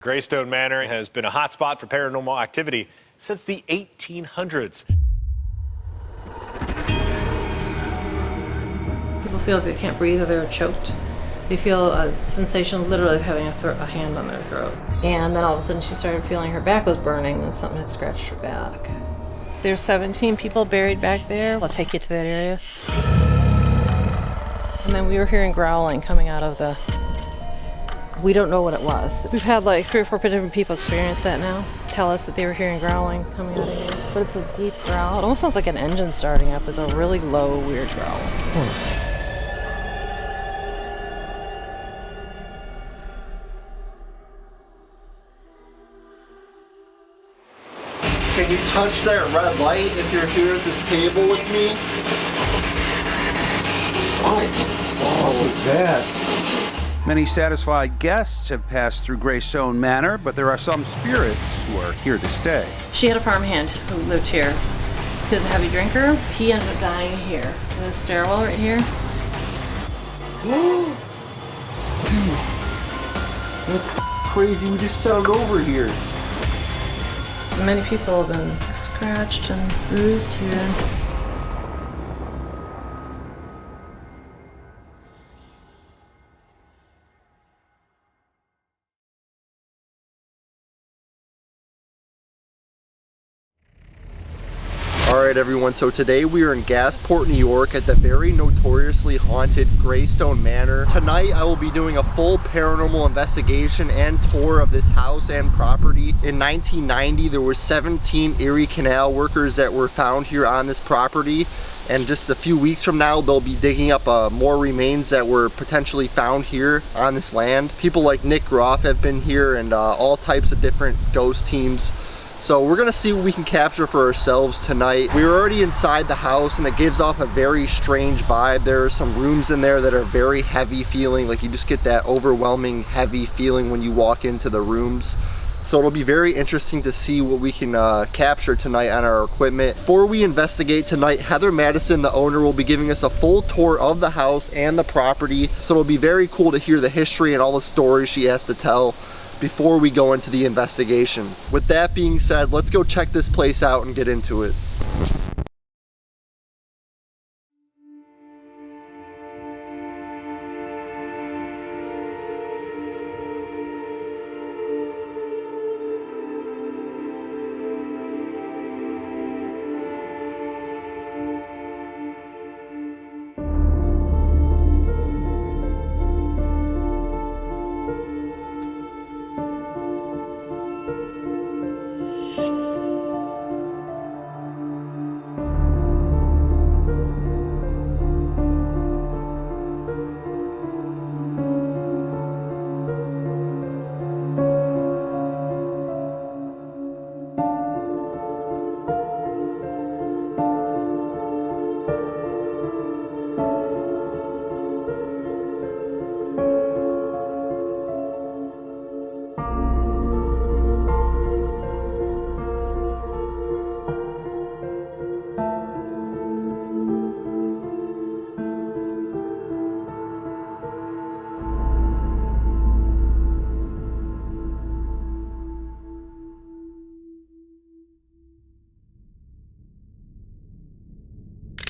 Graestone Manor has been a hotspot for paranormal activity since the 1800s. People feel like they can't breathe or they're choked. They feel a sensation literally of having a hand on their throat. And then all of a sudden she started feeling her back was burning and something had scratched her back. There's 17 people buried back there. I'll take you to that area. And then we were hearing growling coming out of the... We don't know what it was. We've had like 3 or 4 different people experience that now. Tell us that they were hearing growling coming out of here. But it's a deep growl. It almost sounds like an engine starting up. It's a really low, weird growl. Can you touch that red light if you're here at this table with me? What was that? Many satisfied guests have passed through Graestone Manor, but there are some spirits who are here to stay. She had a farmhand who lived here. He was a heavy drinker. He ended up dying here. In the stairwell right here. Dude, that's crazy. We just settled over here. Many people have been scratched and bruised here. Alright everyone, so today we are in Gasport, New York at the very notoriously haunted Graestone Manor. Tonight I will be doing a full paranormal investigation and tour of this house and property. In 1990 there were 17 Erie Canal workers that were found here on this property, and just a few weeks from now they'll be digging up more remains that were potentially found here on this land. People like Nick Groff have been here, and all types of different ghost teams. So we're gonna see what we can capture for ourselves tonight. We're already inside the house and it gives off a very strange vibe. There are some rooms in there that are very heavy feeling, like you just get that overwhelming heavy feeling when you walk into the rooms. So it'll be very interesting to see what we can capture tonight on our equipment. Before we investigate tonight, Heather Madison, the owner, will be giving us a full tour of the house and the property. So it'll be very cool to hear the history and all the stories she has to tell before we go into the investigation. With that being said, let's go check this place out and get into it.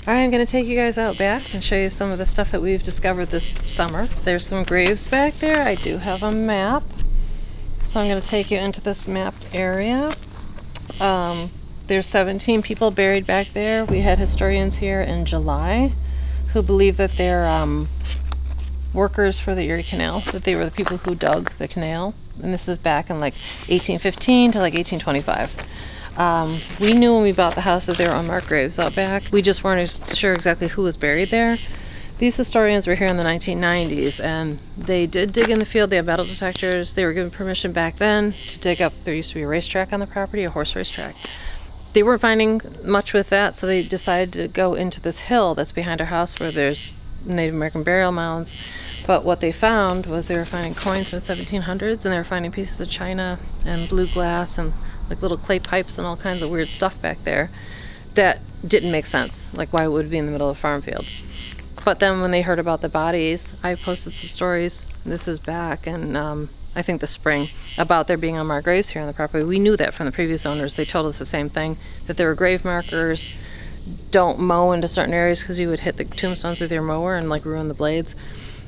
Alright, I'm going to take you guys out back and show you some of the stuff that we've discovered this summer. There's some graves back there. I do have a map. So I'm going to take you into this mapped area. There's 17 people buried back there. We had historians here in July who believe that they're workers for the Erie Canal, that they were the people who dug the canal. And this is back in like 1815 to like 1825. We knew when we bought the house that there were unmarked graves out back. We just weren't sure exactly who was buried there. These historians were here in the 1990s, and they did dig in the field. They had metal detectors. They were given permission back then to dig up. There used to be a racetrack on the property, a horse racetrack. They weren't finding much with that, so they decided to go into this hill that's behind our house where there's Native American burial mounds. But what they found was they were finding coins from the 1700s, and they were finding pieces of china and blue glass and like little clay pipes and all kinds of weird stuff back there that didn't make sense. Like, why would it be in the middle of a farm field? But then when they heard about the bodies, I posted some stories. This is back, and I think this spring, about there being unmarked graves here on the property. We knew that from the previous owners. They told us the same thing, that there were grave markers. Don't mow into certain areas because you would hit the tombstones with your mower and like ruin the blades.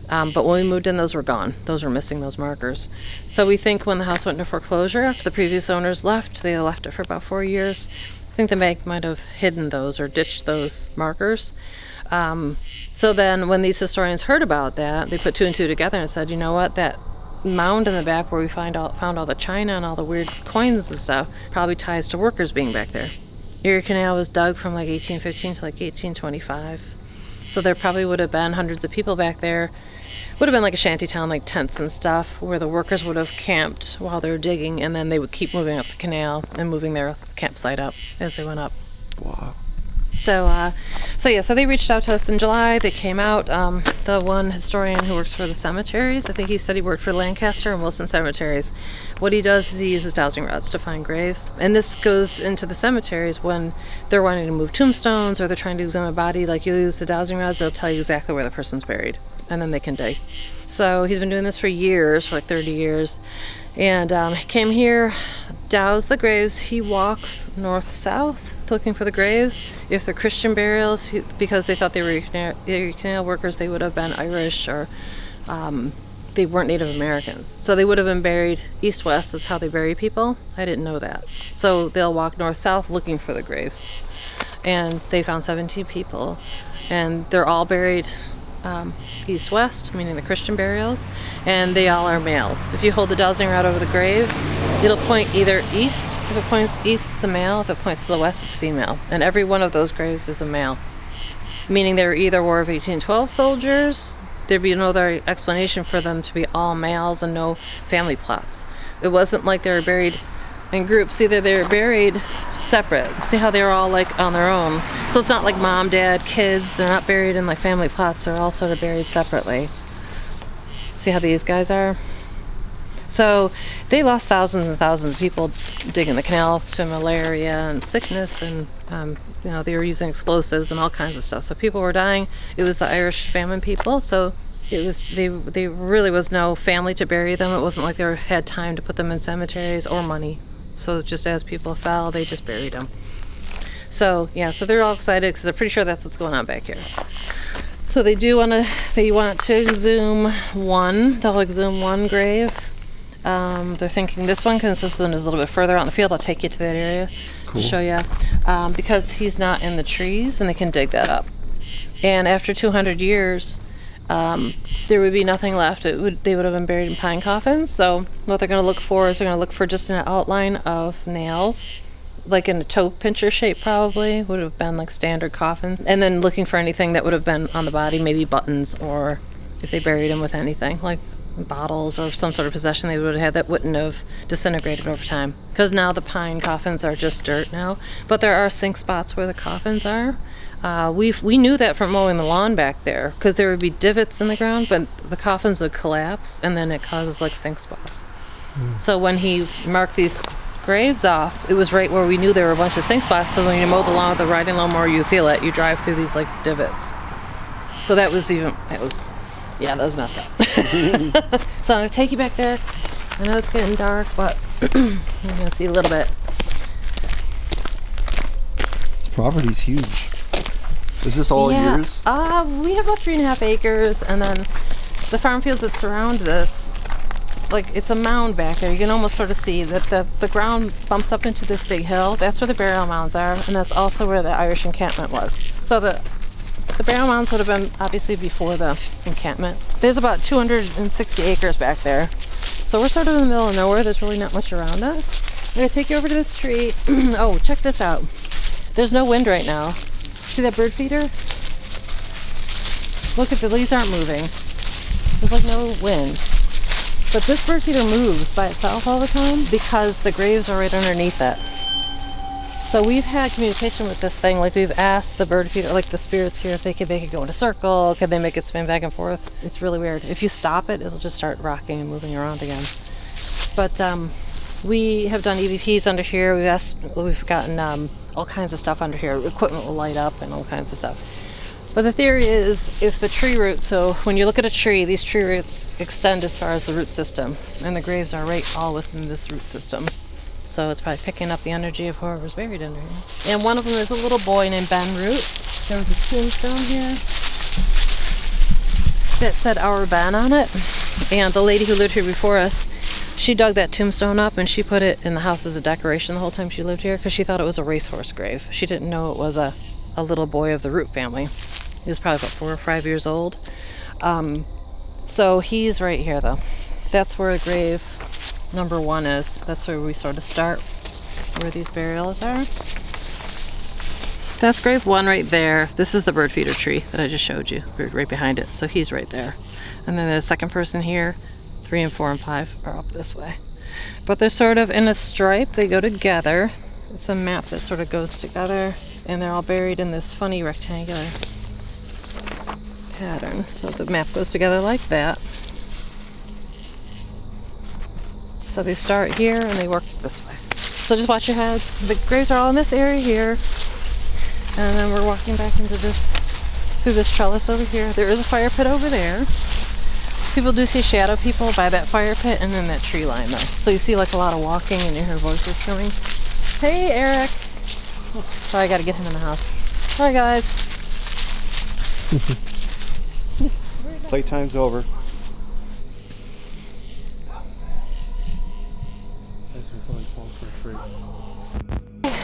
But when we moved in, those were gone. Those were missing, those markers. So we think when the house went into foreclosure, after the previous owners left, they left it for about 4 years. I think the bank might have hidden those or ditched those markers. So then when these historians heard about that, they put two and two together and said, you know what, that mound in the back where we found all the china and all the weird coins and stuff probably ties to workers being back there. Erie Canal was dug from like 1815 to like 1825. So there probably would have been hundreds of people back there. Would have been like a shanty town, like tents and stuff, where the workers would have camped while they were digging, and then they would keep moving up the canal and moving their campsite up as they went up. Wow. So they reached out to us in July. They came out. The one historian who works for the cemeteries, I think he said he worked for Lancaster and Wilson cemeteries. What he does is he uses dowsing rods to find graves. And this goes into the cemeteries when they're wanting to move tombstones or they're trying to examine a body. Like, you use the dowsing rods, they'll tell you exactly where the person's buried. And then they can dig. So he's been doing this for years, for like 30 years. And he came here, doused the graves. He walks north-south looking for the graves. If they're Christian burials, because they thought they were Erie Canal workers, they would have been Irish or they weren't Native Americans. So they would have been buried east-west is how they bury people. I didn't know that. So they'll walk north-south looking for the graves. And they found 17 people. And they're all buried east-west, meaning the Christian burials, and they all are males. If you hold the dowsing rod over the grave, it'll point either east. If it points east, it's a male. If it points to the west, it's a female. And every one of those graves is a male, meaning they were either War of 1812 soldiers. There'd be no other explanation for them to be all males and no family plots. It wasn't like they were buried in groups. Either they were buried separate. See how they were all like on their own. So it's not like mom, dad, kids. They're not buried in like family plots. They're all sort of buried separately. See how these guys are? So they lost thousands and thousands of people digging the canal to malaria and sickness, and they were using explosives and all kinds of stuff. So people were dying. It was the Irish famine people. So it was they really was no family to bury them. It wasn't like they had time to put them in cemeteries or money. So just as people fell, they just buried them. So so they're all excited because they're pretty sure that's what's going on back here. So they want to exhume one. They'll exhume one grave. They're thinking this one, because this one is a little bit further out in the field. I'll take you to that area to show you. Because he's not in the trees, and they can dig that up. And after 200 years, there would be nothing left. They would have been buried in pine coffins. So what they're going to look for is they're going to look for just an outline of nails, like in a toe pincher shape probably, would have been like standard coffin. And then looking for anything that would have been on the body, maybe buttons, or if they buried him with anything, like bottles or some sort of possession they would have had that wouldn't have disintegrated over time. Because now the pine coffins are just dirt now. But there are sink spots where the coffins are. We knew that from mowing the lawn back there, because there would be divots in the ground, but the coffins would collapse, and then it causes like sink spots. So when he marked these graves off, it was right where we knew there were a bunch of sink spots. So when you mow the lawn with a riding lawnmower, you feel it. You drive through these like divots. So that was messed up. So I'm gonna take you back there. I know it's getting dark, but you're gonna see a little bit. This property's huge. Is this all yours? We have about 3.5 acres, and then the farm fields that surround this, like, it's a mound back there. You can almost sort of see that the ground bumps up into this big hill. That's where the burial mounds are, and that's also where the Irish encampment was. So the burial mounds would have been obviously before the encampment. There's about 260 acres back there. So we're sort of in the middle of nowhere. There's really not much around us. I'm gonna take you over to this tree. Oh, check this out. There's no wind right now. See that bird feeder? Look, the leaves aren't moving. There's like no wind. But this bird feeder moves by itself all the time because the graves are right underneath it. So we've had communication with this thing. Like, we've asked the bird feeder, like the spirits here, if they could make it go in a circle. Could they make it spin back and forth? It's really weird. If you stop it, it'll just start rocking and moving around again. But we have done EVPs under here. We've gotten all kinds of stuff under here. Equipment will light up and all kinds of stuff. But the theory is if the tree roots, so when you look at a tree, these tree roots extend as far as the root system, and the graves are right all within this root system. So it's probably picking up the energy of whoever's buried under here. And one of them is a little boy named Ben Root. There was a tombstone here that said Our Ben on it. And the lady who lived here before us, she dug that tombstone up and she put it in the house as a decoration the whole time she lived here because she thought it was a racehorse grave. She didn't know it was a little boy of the Root family. He was probably about 4 or 5 years old. So he's right here though. That's where grave number 1 is. That's where we sort of start, where these burials are. That's grave 1 right there. This is the bird feeder tree that I just showed you, right behind it. So he's right there. And then there's a second person here. 3 and 4 and 5 are up this way. But they're sort of in a stripe. They go together. It's a map that sort of goes together. And they're all buried in this funny rectangular pattern. So the map goes together like that. So they start here and they work this way. So just watch your head. The graves are all in this area here. And then we're walking back into this, through this trellis over here. There is a fire pit over there. People do see shadow people by that fire pit and then that tree line though. So you see like a lot of walking and you hear voices coming. Hey Eric! Oh, sorry, I gotta get him in the house. Hi guys! Playtime's over.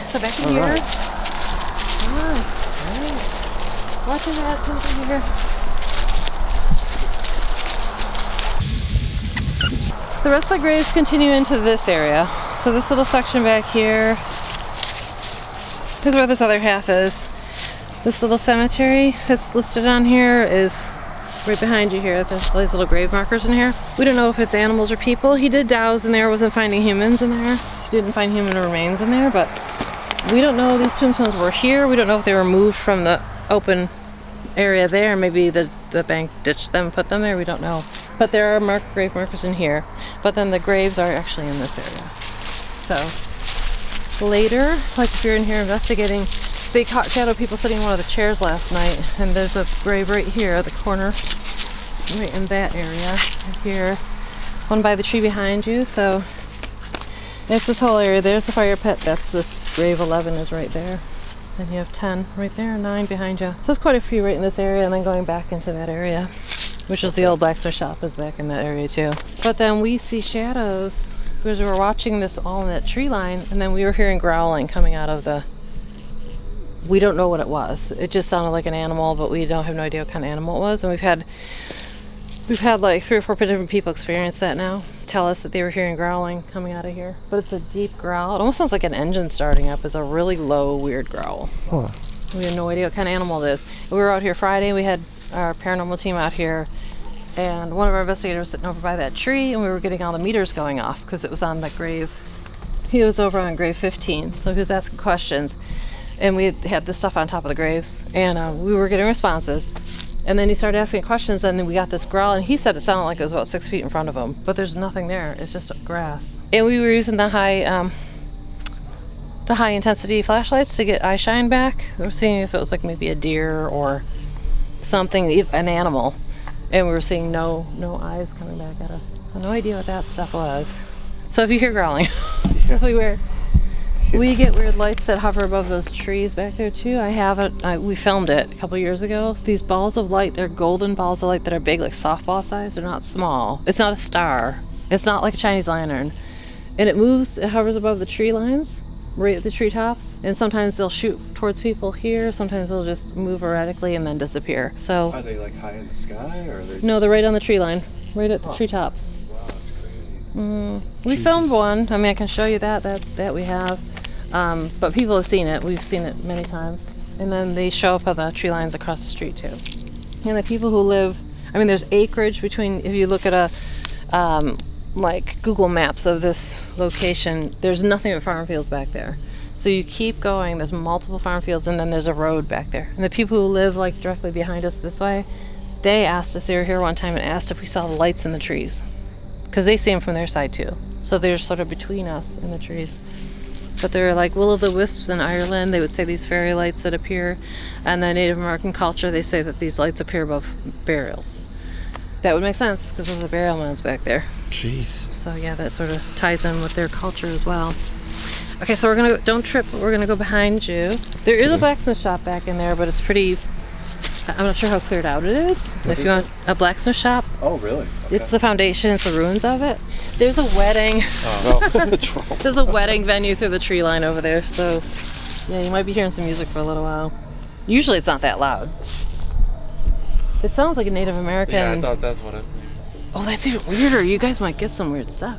So back in here. Alright. Watch your head, come over here. The rest of the graves continue into this area. So this little section back here is where this other half is. This little cemetery that's listed on here is right behind you here. There's all these little grave markers in here. We don't know if it's animals or people. He did douse in there, wasn't finding humans in there. He didn't find human remains in there, but we don't know these tombstones were here. We don't know if they were moved from the open area there. Maybe the bank ditched them, put them there. We don't know. But there are grave markers in here. But then the graves are actually in this area. So later, like if you're in here investigating, they caught shadow people sitting in one of the chairs last night. And there's a grave right here at the corner, right in that area. Right here, one by the tree behind you. So it's this whole area. There's the fire pit. That's this grave 11 is right there. Then you have 10 right there, 9 behind you. So there's quite a few right in this area and then going back into that area, which is the old blacksmith shop is back in that area too. But then we see shadows because we were watching this all in that tree line and then we were hearing growling coming out of the, we don't know what it was. It just sounded like an animal, but we don't have no idea what kind of animal it was. And we've had like 3 or 4 different people experience that now. Tell us that they were hearing growling coming out of here. But it's a deep growl. It almost sounds like an engine starting up. It's a really low, weird growl. Huh. We have no idea what kind of animal it is. We were out here Friday. We had our paranormal team out here. And one of our investigators was sitting over by that tree. And we were getting all the meters going off because it was on the grave. He was over on grave 15. So he was asking questions. And we had this stuff on top of the graves. And we were getting responses. And then he started asking questions, and then we got this growl, and he said it sounded like it was about 6 feet in front of him, but there's nothing there. It's just grass. And we were using the high intensity flashlights to get eye shine back. We were seeing if it was like maybe a deer or something, an animal, and we were seeing no eyes coming back at us. I have no idea what that stuff was. So if you hear growling, it's really weird. We get weird lights that hover above those trees back there too. I have it. We filmed it a couple years ago. These balls of light, they're golden balls of light that are big, like softball size. They're not small. It's not a star. It's not like a Chinese lantern. And it moves, it hovers above the tree lines, right at the treetops. And sometimes they'll shoot towards people here. Sometimes they'll just move erratically and then disappear. So are they like high in the sky, or are they? No, they're right on the tree line, right at the treetops. Wow, that's crazy. We filmed one. I mean, I can show you that we have. But people have seen it. We've seen it many times. And then they show up on the tree lines across the street too. And the people who live, I mean, there's acreage between, if you look at like Google Maps of this location, there's nothing but farm fields back there. So you keep going, there's multiple farm fields, and then there's a road back there. And the people who live like directly behind us this way, they asked us, they were here one time and asked if we saw the lights in the trees. Because they see them from their side too. So they're sort of between us and the trees. But they're like will-o'-the-wisps in Ireland. They would say these fairy lights that appear. And then Native American culture, they say that these lights appear above burials. That would make sense because there's a burial mounds back there. Jeez. So yeah, that sort of ties in with their culture as well. Okay, so we're gonna go, don't trip, but we're gonna go behind you. There is a blacksmith shop back in there, but it's pretty, I'm not sure how cleared out it is. If you want a blacksmith shop, Oh, really? Okay. it's the foundation, it's the ruins of it. There's a wedding. There's a wedding venue through the tree line over there, so yeah, you might be hearing some music for a little while. Usually it's not that loud. It sounds like a Native American. Yeah, I thought that's what it. Oh, that's even weirder. You guys might get some weird stuff.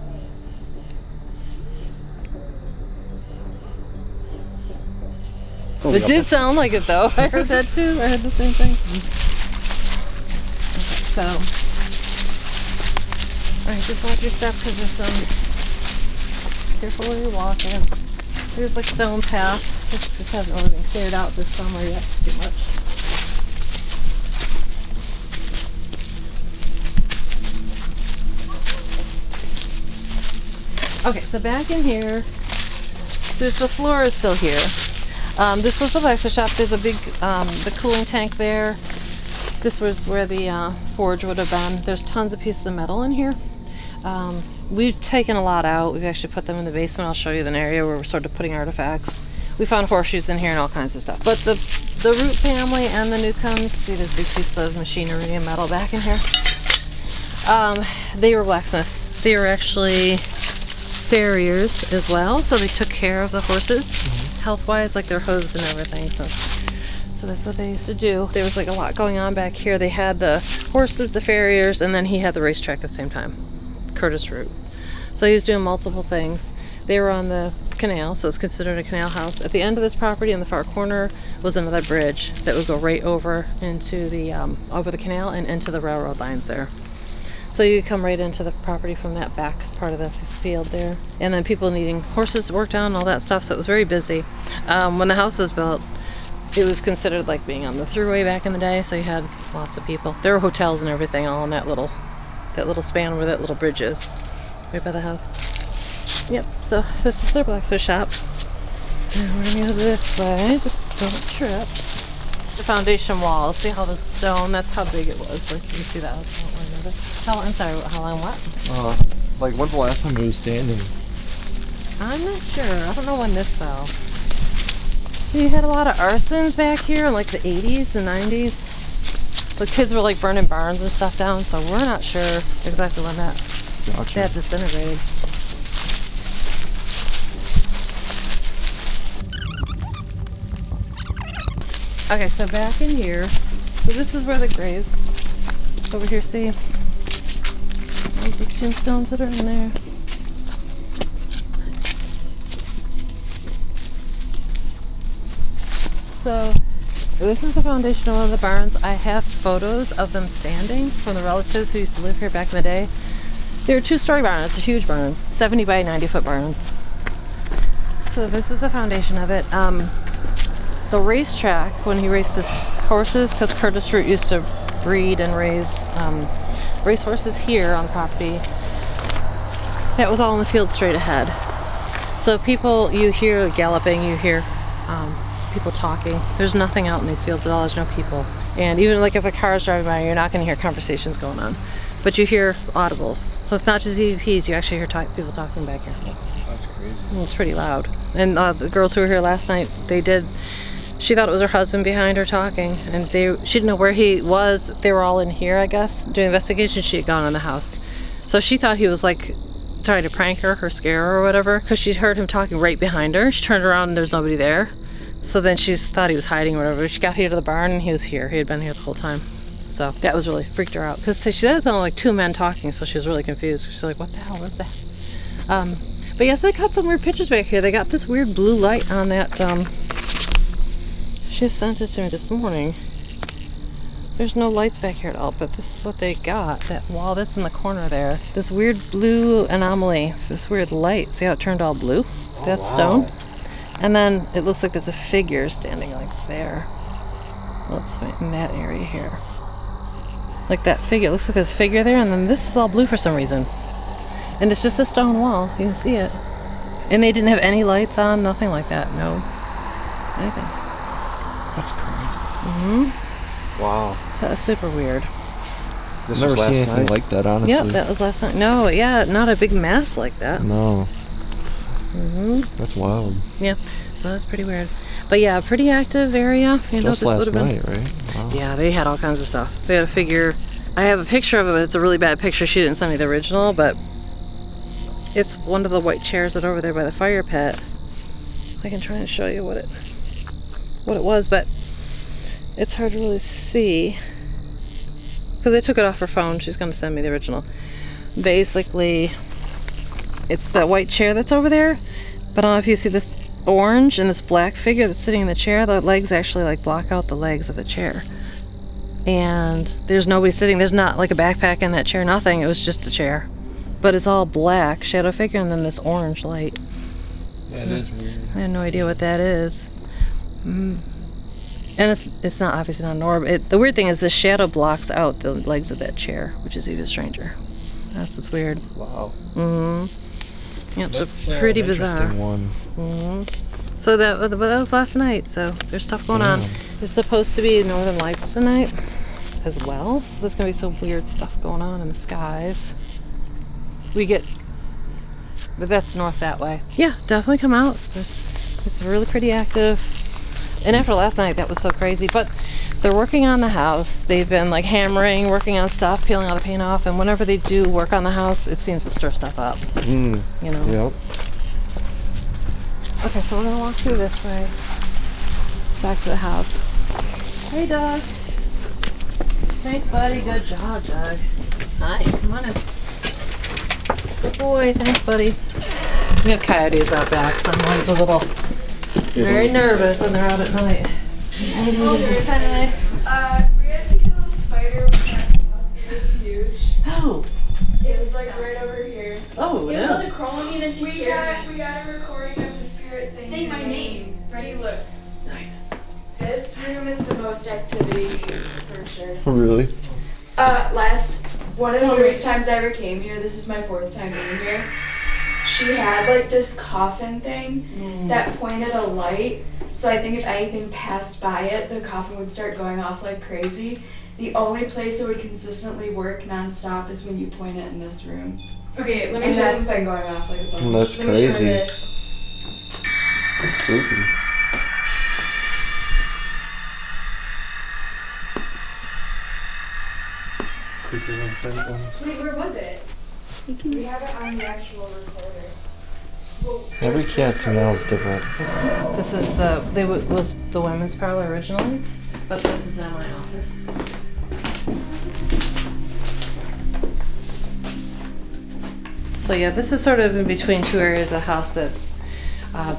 It did sound like it though. I heard that too. I heard the same thing. Okay, so, alright, just watch your step because there's careful where you're walking. There's like stone path. This hasn't really been cleared out this summer yet too much. Okay, so back in here, the floor is still here. This was the blacksmith shop. There's a big, the cooling tank there. This was where the forge would have been. There's tons of pieces of metal in here. We've taken a lot out. We've actually put them in the basement. I'll show you an area where we're sort of putting artifacts. We found horseshoes in here and all kinds of stuff. But the Root family and the Newcombs, see there's a big piece of machinery and metal back in here. They were blacksmiths. They were actually farriers as well, so they took care of the horses health-wise, like their hooves and everything. So that's what they used to do. There was like a lot going on back here. They had the horses, the farriers, and then he had the racetrack at the same time, Curtis Root. So he was doing multiple things. They were on the canal, so it's considered a canal house. At the end of this property in the far corner was another bridge that would go right over into the over the canal and into the railroad lines there. So you come right into the property from that back part of the field there. And then people needing horses to work down, all that stuff, so it was very busy. When the house was built, it was considered like being on the thruway back in the day, so you had lots of people. There were hotels and everything all in that little span where that little bridge is, right by the house. Yep, so this was their blacksmith shop. And we're gonna go this way, just don't trip. The foundation wall, see how the stone, that's how big it was. Like you can see that. I'm sorry, how long what? Like when's the last time it was standing? I'm not sure. I don't know when this fell. You had a lot of arsons back here in like the 80s and 90s. The kids were like burning barns and stuff down, so we're not sure exactly when that disintegrated. Okay, so back in here, so this is where the graves, over here, see? There's the tombstones that are in there. So, this is the foundation of one of the barns. I have photos of them standing from the relatives who used to live here back in the day. They were 2-story barns, they're huge barns, 70 by 90 foot barns. So this is the foundation of it. The racetrack, when he raced his horses, because Curtis Root used to breed and raise race horses here on the property, that was all in the field straight ahead. So people, you hear galloping, you hear people talking. There's nothing out in these fields at all, there's no people. And even like if a car is driving by, you're not going to hear conversations going on. But you hear audibles. So it's not just EVPs, you actually hear people talking back here. That's crazy. And it's pretty loud. And the girls who were here last night, she thought it was her husband behind her talking, and she didn't know where he was. They were all in here, I guess, doing investigation. She had gone in the house. So she thought he was like trying to prank her or scare her or whatever, because she heard him talking right behind her. She turned around and there's nobody there. So then she thought he was hiding or whatever. She got here to the barn and he was here. He had been here the whole time. So that was really freaked her out, because she said it sounded like 2 men talking, so she was really confused. She's like, what the hell was that? But yes, they got some weird pictures back here. They got this weird blue light on that, she sent it to me this morning. There's no lights back here at all, but this is what they got. That wall that's in the corner there. This weird blue anomaly, this weird light. See how it turned all blue? That's stone. And then it looks like there's a figure standing like there. Oops, wait, in that area here. Like that figure, it looks like there's a figure there, and then this is all blue for some reason. And it's just a stone wall, you can see it. And they didn't have any lights on, nothing like that. No, anything. That's crazy. Mm-hmm. Wow. So that was super weird. I've never seen anything like that, honestly. Yep, that was last night. No, yeah, not a big mass like that. No. Mm-hmm. That's wild. Yeah, so that's pretty weird. But yeah, pretty active area. You know, Just this last would have been. night, right? Wow. Yeah, they had all kinds of stuff. They had a figure. I have a picture of it, but it's a really bad picture. She didn't send me the original, but it's one of the white chairs that are over there by the fire pit. I can try and show you what it was, but it's hard to really see because I took it off her phone. She's going to send me the original. Basically, it's the white chair that's over there, but I don't know if you see this orange and this black figure that's sitting in the chair. The legs actually like block out the legs of the chair. And there's nobody sitting. There's not like a backpack in that chair, nothing. It was just a chair. But it's all black shadow figure and then this orange light. Yeah, it is weird. I have no idea what that is. And it's not obviously not an orb. The weird thing is the shadow blocks out the legs of that chair, which is even stranger. That's what's weird. Wow. Mm-hmm. Yep, That's so pretty an bizarre. interesting one. Mm-hmm. So that was last night, so there's stuff going on. There's supposed to be northern lights tonight as well, so there's gonna be some weird stuff going on in the skies. But that's north that way. Yeah, definitely come out. It's really pretty active. And after last night, that was so crazy. But they're working on the house. They've been like hammering, working on stuff, peeling all the paint off. And whenever they do work on the house, it seems to stir stuff up. You know? Yep. Okay, so we're gonna walk through this way. Back to the house. Hey, Doug. Thanks, buddy. Good job, Doug. Hi, come on in. Good boy. Thanks, buddy. We have coyotes out back. Someone's a little very nervous when they're out at night. Oh, there's we had to kill a spider when that came up. It was huge. Oh. It was like right over here. Oh, It was no. about to crawl on me, then she scared me. We got a recording of the spirit saying my name. Ready? Look. Nice. This room is the most activity for sure. Really? One of the first times I ever came here, this is my 4th time being here, she had like this coffin thing that pointed a light. So I think if anything passed by it, the coffin would start going off like crazy. The only place it would consistently work nonstop is when you point it in this room. Okay, let me show you. And that's been going off like a bunch. That's Let me show you crazy. this. That's spooky. Creepier than friend ones. Wait, where was it? We have it on the actual recorder. Well, Every cat to now is different. This is was the women's parlor originally, but this is now my office. So yeah, this is sort of in between two areas of the house that's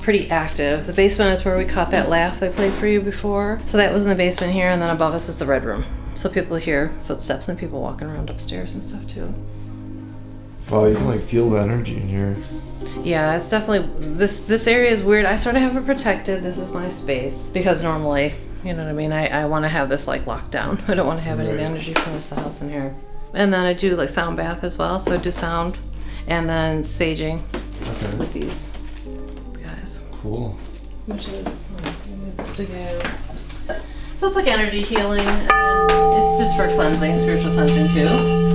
pretty active. The basement is where we caught that laugh I played for you before. So that was in the basement here, and then above us is the red room. So people hear footsteps and people walking around upstairs and stuff too. Wow, you can like feel the energy in here. Yeah, it's definitely, this area is weird. I sort of have it protected. This is my space because normally, you know what I mean, I want to have this like locked down. I don't want to have any of the energy from the house in here. And then I do like sound bath as well, so I do sound and then saging with these guys. Cool. Which is, so it's like energy healing, and it's just for cleansing, spiritual cleansing too.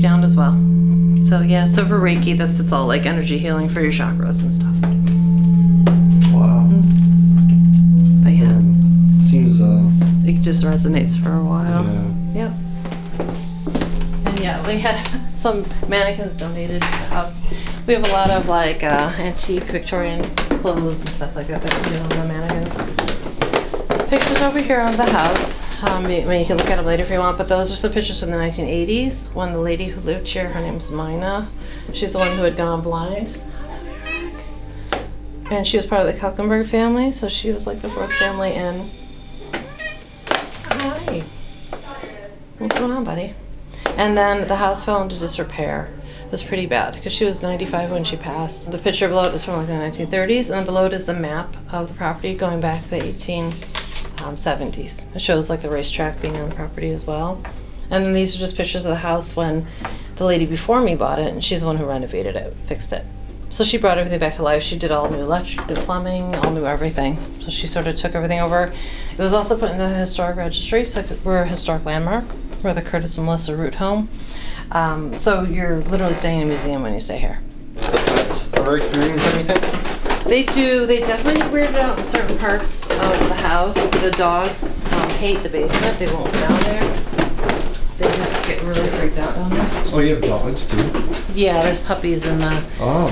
Down as well. So yeah, so for Reiki, it's all like energy healing for your chakras and stuff. Wow. But yeah, it seems it just resonates for a while. Yeah. Yep. And yeah, we had some mannequins donated to the house. We have a lot of like antique Victorian clothes and stuff like that that we do on the mannequins. Pictures over here of the house. You can look at them later if you want, but those are some pictures from the 1980s when the lady who lived here, her name was Mina. She's the one who had gone blind. And she was part of the Kuckenberg family, so she was like the 4th family in. Hi. What's going on, buddy? And then the house fell into disrepair. was pretty bad because she was 95 when she passed. The picture below it is from like the 1930s, and then below it is the map of the property going back to the 1870s. It shows like the racetrack being on the property as well. And then these are just pictures of the house when the lady before me bought it, and she's the one who renovated it, fixed it. So she brought everything back to life. She did all new electric, new plumbing, all new everything. So she sort of took everything over. It was also put in the historic registry, so we're a historic landmark. We're the Curtis and Melissa Root Home. So you're literally staying in a museum when you stay here. Pets ever experienced anything? They do. They definitely get weirded out in certain parts of the house. The dogs hate the basement. They won't go down there. They just get really freaked out down there. Oh, you have dogs too? Yeah, there's puppies in the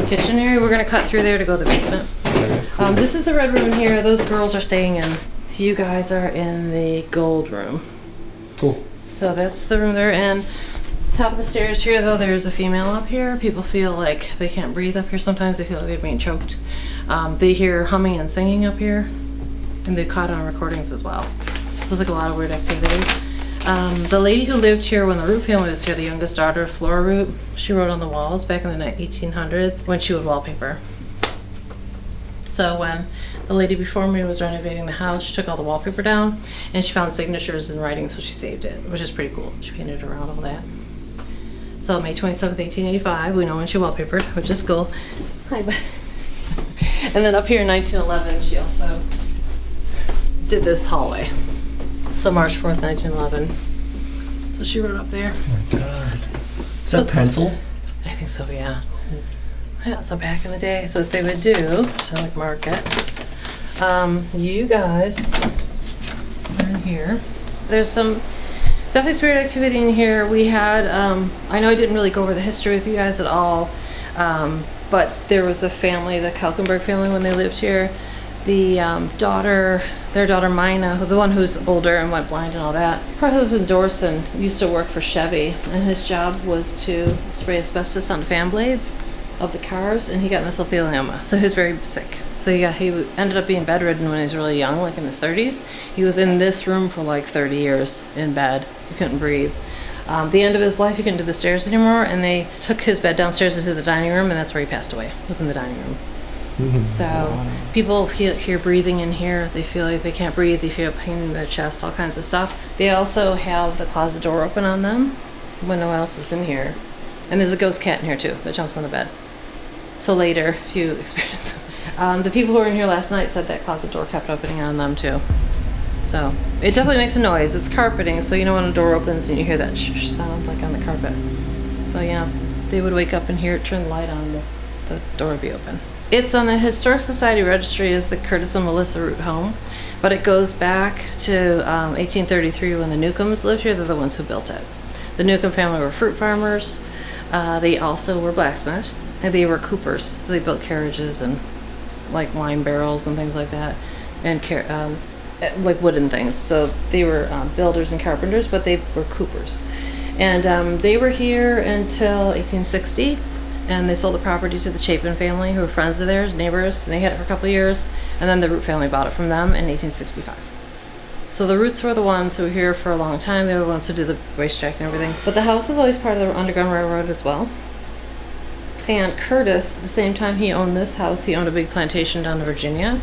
kitchen area. We're gonna cut through there to go to the basement. Okay, cool. This is the red room here. Those girls are staying in. You guys are in the gold room. Cool. So that's the room they're in. Top of the stairs here, though, there's a female up here. People feel like they can't breathe up here sometimes. They feel like they're being choked. They hear humming and singing up here, and they've caught it on recordings as well. There's like a lot of weird activity. The lady who lived here when the Root family was here, the youngest daughter of Flora Root, she wrote on the walls back in the 1800s when she would wallpaper. So when the lady before me was renovating the house, she took all the wallpaper down, and she found signatures and writing, so she saved it, which is pretty cool. She painted around all that. So May 27th, 1885, we know when she wallpapered, which is cool. Hi, bud. And then up here in 1911, she also did this hallway. So March 4th, 1911. So she wrote up there. Oh my god. Is So that pencil? I think so, yeah. Yeah, so back in the day, so what they would do to like mark it, you guys are in here. There's some definitely spirit activity in here. We had, I know I didn't really go over the history with you guys at all, but there was a family, the Kalkenberg family, when they lived here. The their daughter Mina, the one who's older and went blind and all that, her husband Dorson used to work for Chevy, and his job was to spray asbestos on fan blades of the cars, and he got mesothelioma, so he was very sick. So he ended up being bedridden when he was really young, like in his 30s. He was in this room for like 30 years in bed. He couldn't breathe. The end of his life, he couldn't do the stairs anymore, and they took his bed downstairs into the dining room, and that's where he passed away, was in the dining room. So people hear breathing in here. They feel like they can't breathe. They feel pain in their chest, all kinds of stuff. They also have the closet door open on them when no one else is in here. And there's a ghost cat in here too that jumps on the bed. So later, if you experience the people who were in here last night said that closet door kept opening on them too. So it definitely makes a noise. It's carpeting, so you know when a door opens and you hear that shh sound like on the carpet. So yeah, they would wake up and hear it, turn the light on, the door would be open. It's on the Historic Society registry as the Curtis and Melissa Root Home, but it goes back to 1833 when the Newcombs lived here. They're the ones who built it. The Newcomb family were fruit farmers. They also were blacksmiths, and they were coopers, so they built carriages and like wine barrels and things like that, and like wooden things. So they were builders and carpenters, but they were coopers. And they were here until 1860, and they sold the property to the Chapin family, who were friends of theirs, neighbors, and they had it for a couple of years, and then the Root family bought it from them in 1865. So the Roots were the ones who were here for a long time. They were the ones who did the racetrack and everything. But the house is always part of the Underground Railroad as well. And Curtis, at the same time he owned this house, he owned a big plantation down in Virginia,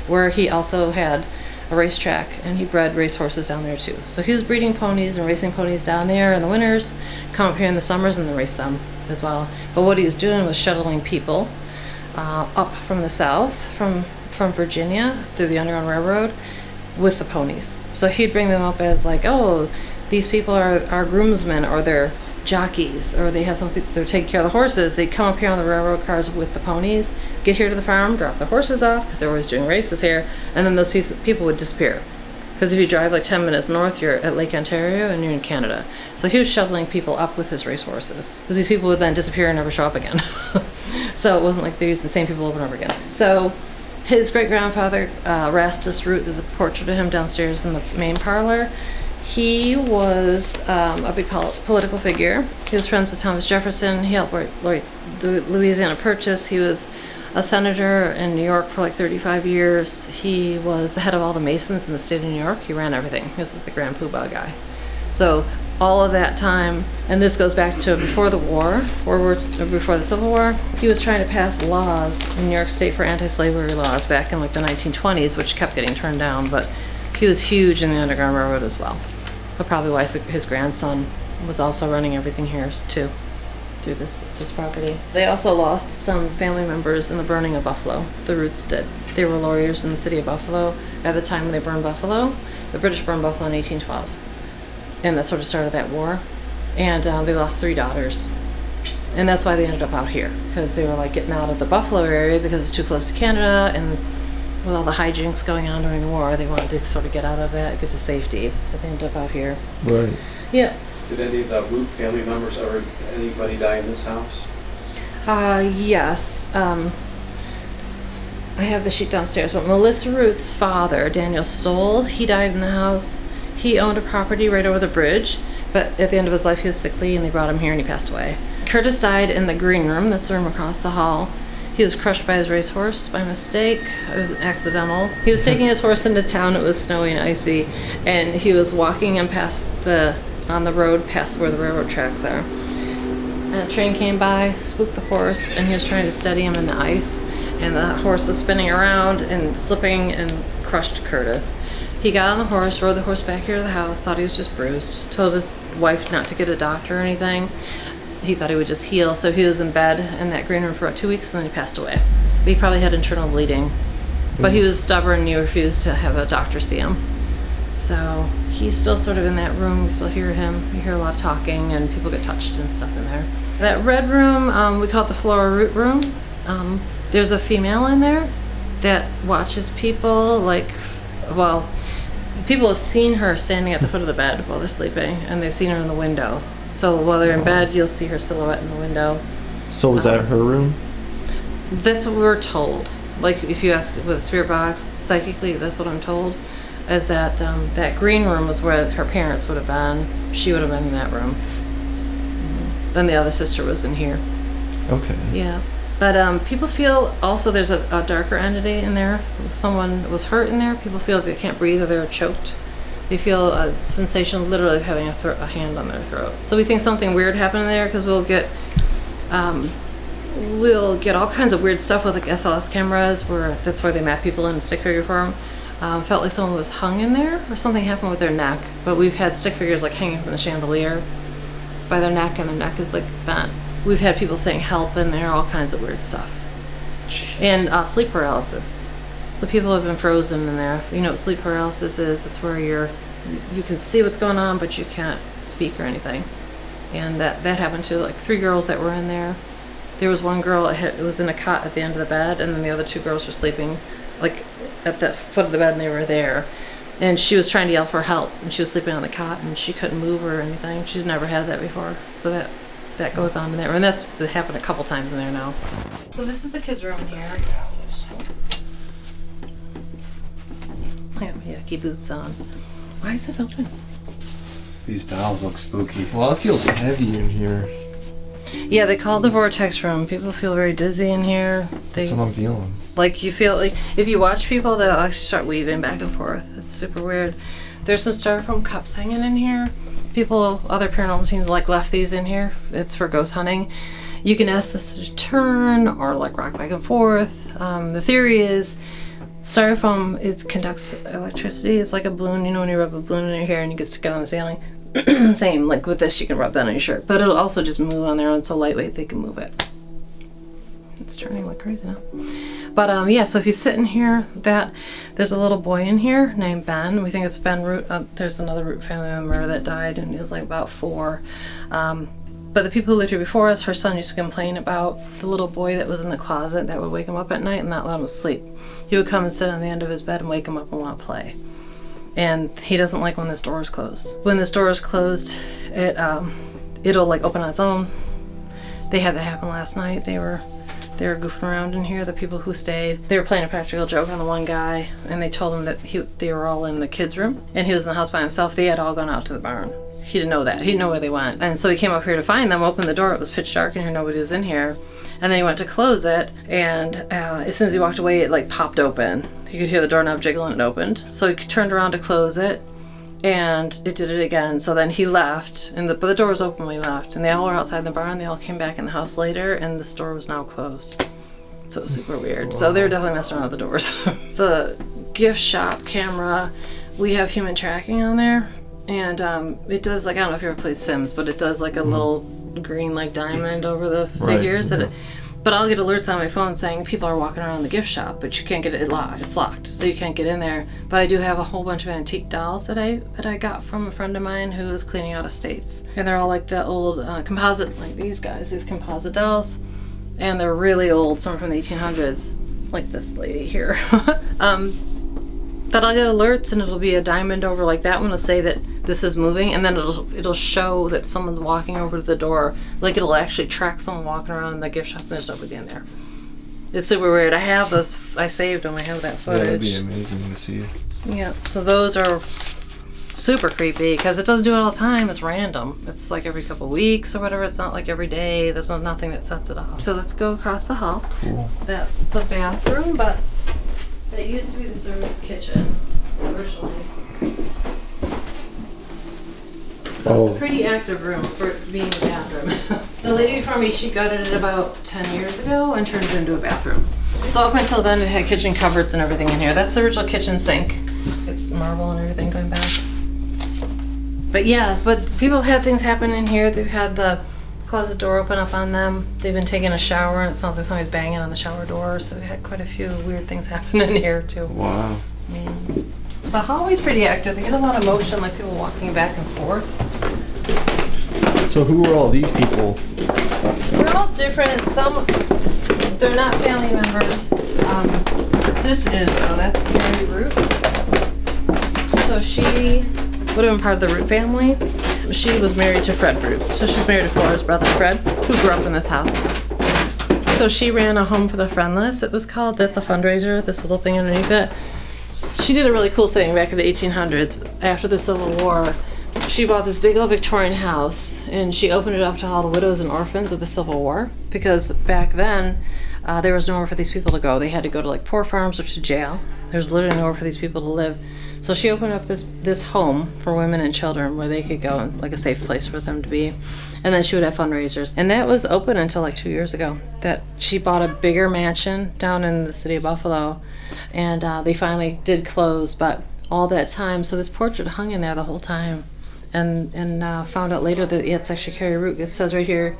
where he also had a racetrack, and he bred racehorses down there too. So he was breeding ponies and racing ponies down there in the winters, come up here in the summers and then race them as well. But what he was doing was shuttling people up from the south, from Virginia through the Underground Railroad with the ponies. So he'd bring them up as like, oh, these people are groomsmen, or they're jockeys, or they have something, they're taking care of the horses. They come up here on the railroad cars with the ponies, get here to the farm, drop the horses off, because they're always doing races here, and then those people would disappear. Because if you drive like 10 minutes north, you're at Lake Ontario and you're in Canada. So he was shuttling people up with his racehorses, because these people would then disappear and never show up again. So it wasn't like they used the same people over and over again. So his great-grandfather, Rastus Root, there's a portrait of him downstairs in the main parlor. He was a big political figure. He was friends with Thomas Jefferson. He helped write the Louisiana Purchase. He was a senator in New York for like 35 years. He was the head of all the Masons in the state of New York. He ran everything. He was like the grand poobah guy. So all of that time, and this goes back to before the war, before the Civil War, he was trying to pass laws in New York State for anti-slavery laws back in like the 1920s, which kept getting turned down, but he was huge in the Underground Railroad as well. But probably why his grandson was also running everything here too, through this property. They also lost some family members in the burning of Buffalo. The Roots did. They were lawyers in the city of Buffalo at the time when they burned Buffalo. The British burned Buffalo in 1812. And that sort of started that war. And they lost 3 daughters. And that's why they ended up out here, because they were like getting out of the Buffalo area because it's too close to Canada, and with all the hijinks going on during the war, they wanted to sort of get out of that, get to safety. So they ended up out here. Right. Yeah. Did any of the Root family members ever, anybody die in this house? Yes. I have the sheet downstairs, but Melissa Root's father, Daniel Stoll, he died in the house. He owned a property right over the bridge, but at the end of his life he was sickly and they brought him here and he passed away. Curtis died in the green room, that's the room across the hall. He was crushed by his racehorse by mistake. It was accidental. He was taking his horse into town, it was snowy and icy, and he was walking him on the road past where the railroad tracks are. And a train came by, spooked the horse, and he was trying to steady him in the ice, and the horse was spinning around and slipping and crushed Curtis. He got on the horse, rode the horse back here to the house, thought he was just bruised, told his wife not to get a doctor or anything. He thought he would just heal, so he was in bed in that green room for about 2 weeks, and then he passed away. But he probably had internal bleeding. But he was stubborn and he refused to have a doctor see him. So he's still sort of in that room. We still hear him. We hear a lot of talking and people get touched and stuff in there. That red room, we call it the Flora Root room. There's a female in there that watches people, people have seen her standing at the foot of the bed while they're sleeping, and they've seen her in the window. So while they're in bed, you'll see her silhouette in the window. So was that her room? That's what we're told. Like if you ask with a spirit box, psychically, that's what I'm told, is that that green room was where her parents would have been. She would have been in that room. Then the other sister was in here. Okay. Yeah. But people feel also there's a darker entity in there. If someone was hurt in there, people feel like they can't breathe or they're choked. They feel a sensation literally of having a hand on their throat. So we think something weird happened there because we'll get all kinds of weird stuff with like SLS cameras that's where they map people in stick figure form. Felt like someone was hung in there or something happened with their neck. But we've had stick figures like hanging from the chandelier by their neck, and their neck is like bent. We've had people saying help in there, all kinds of weird stuff. Jeez. And sleep paralysis. So people have been frozen in there. You know what sleep paralysis is? It's where you can see what's going on, but you can't speak or anything. And that happened to like 3 girls that were in there. There was one girl, it was in a cot at the end of the bed, and then the other 2 girls were sleeping like at the foot of the bed, and they were there. And she was trying to yell for help, and she was sleeping on the cot, and she couldn't move or anything. She's never had that before. So that goes on in there, and that happened a couple times in there now. So this is the kids' room in here. I have my yucky boots on. Why is this open? These dolls look spooky. Well, it feels heavy in here. Yeah, they call it the vortex room. People feel very dizzy in here. That's what I'm feeling. Like you feel like if you watch people, they'll actually start weaving back and forth. It's super weird. There's some styrofoam cups hanging in here. Other paranormal teams left these in here. It's for ghost hunting. You can ask this to turn or rock back and forth. The theory is styrofoam, it conducts electricity. It's like a balloon, when you rub a balloon in your hair and you get stick it on the ceiling. Same, like with this, you can rub that on your shirt. But it'll also just move on their own, so lightweight they can move it. It's turning like crazy now. But yeah, so if you sit in here, there's a little boy in here named Ben. We think it's Ben Root. There's another Root family member that died, and he was about 4. But the people who lived here before us, her son used to complain about the little boy that was in the closet that would wake him up at night and not let him sleep. He would come and sit on the end of his bed and wake him up and want to play. And he doesn't like when this door is closed. When this door is closed, it'll open on its own. They had that happen last night. They were goofing around in here, the people who stayed. They were playing a practical joke on the one guy, and they told him that they were all in the kids' room, and he was in the house by himself. They had all gone out to the barn. He didn't know that. He didn't know where they went. And so he came up here to find them, opened the door. It was pitch dark in here. Nobody was in here. And then he went to close it, and as soon as he walked away, it popped open. He could hear the doorknob jiggle and it opened. So he turned around to close it, And it did it again. So then he left, but the door was open when he left. And they all were outside the barn. They all came back in the house later, and the store was now closed. So it was super weird. Wow. So they were definitely messing around with the doors. The gift shop camera, we have human tracking on there. And it does, like, I don't know if you ever played Sims, but it does like a little green like diamond over the figures. But I'll get alerts on my phone saying people are walking around the gift shop, but you can't get it locked. It's locked, so you can't get in there. But I do have a whole bunch of antique dolls that I got from a friend of mine who was cleaning out estates, and they're all like the old composite, like these composite dolls, and they're really old. Some are from the 1800s, like this lady here. But I'll get alerts, and it'll be a diamond over like that one will say that this is moving, and then it'll show that someone's walking over to the door. Like it'll actually track someone walking around in the gift shop, and there's nobody in there. It's super weird. I have those. I saved them. I have that footage. Yeah, that'd be amazing to see. Yeah. So those are super creepy because it doesn't do it all the time. It's random. It's like every couple weeks or whatever. It's not like every day. There's nothing that sets it off. So let's go across the hall. Cool. That's the bathroom, but it used to be the servant's kitchen originally. So it's a pretty active room for being a bathroom. The lady before me, she gutted it about 10 years ago and turned it into a bathroom. So up until then it had kitchen cupboards and everything in here. That's the original kitchen sink. It's marble and everything going back. But yeah, people have had things happen in here. They've had the closet door open up on them. They've been taking a shower and it sounds like somebody's banging on the shower door. So we've had quite a few weird things happen in here too. Wow. Yeah. The hallway's pretty active. They get a lot of motion, like people walking back and forth. So who are all these people? They're all different. Some, they're not family members. That's Carrie Root. So she would have been part of the Root family. She was married to Fred Root. So she's married to Flora's brother Fred, who grew up in this house. So she ran a Home for the Friendless, it was called. That's a fundraiser, this little thing underneath it. She did a really cool thing back in the 1800s. After the Civil War, she bought this big old Victorian house and she opened it up to all the widows and orphans of the Civil War, because back then there was nowhere for these people to go. They had to go to like poor farms or to jail. There's literally nowhere for these people to live. So she opened up this home for women and children where they could go, and like a safe place for them to be. And then she would have fundraisers. And that was open until like 2 years ago. That she bought a bigger mansion down in the city of Buffalo, and they finally did close, but all that time, so this portrait hung in there the whole time. And found out later that it's actually Carrie Root. It says right here,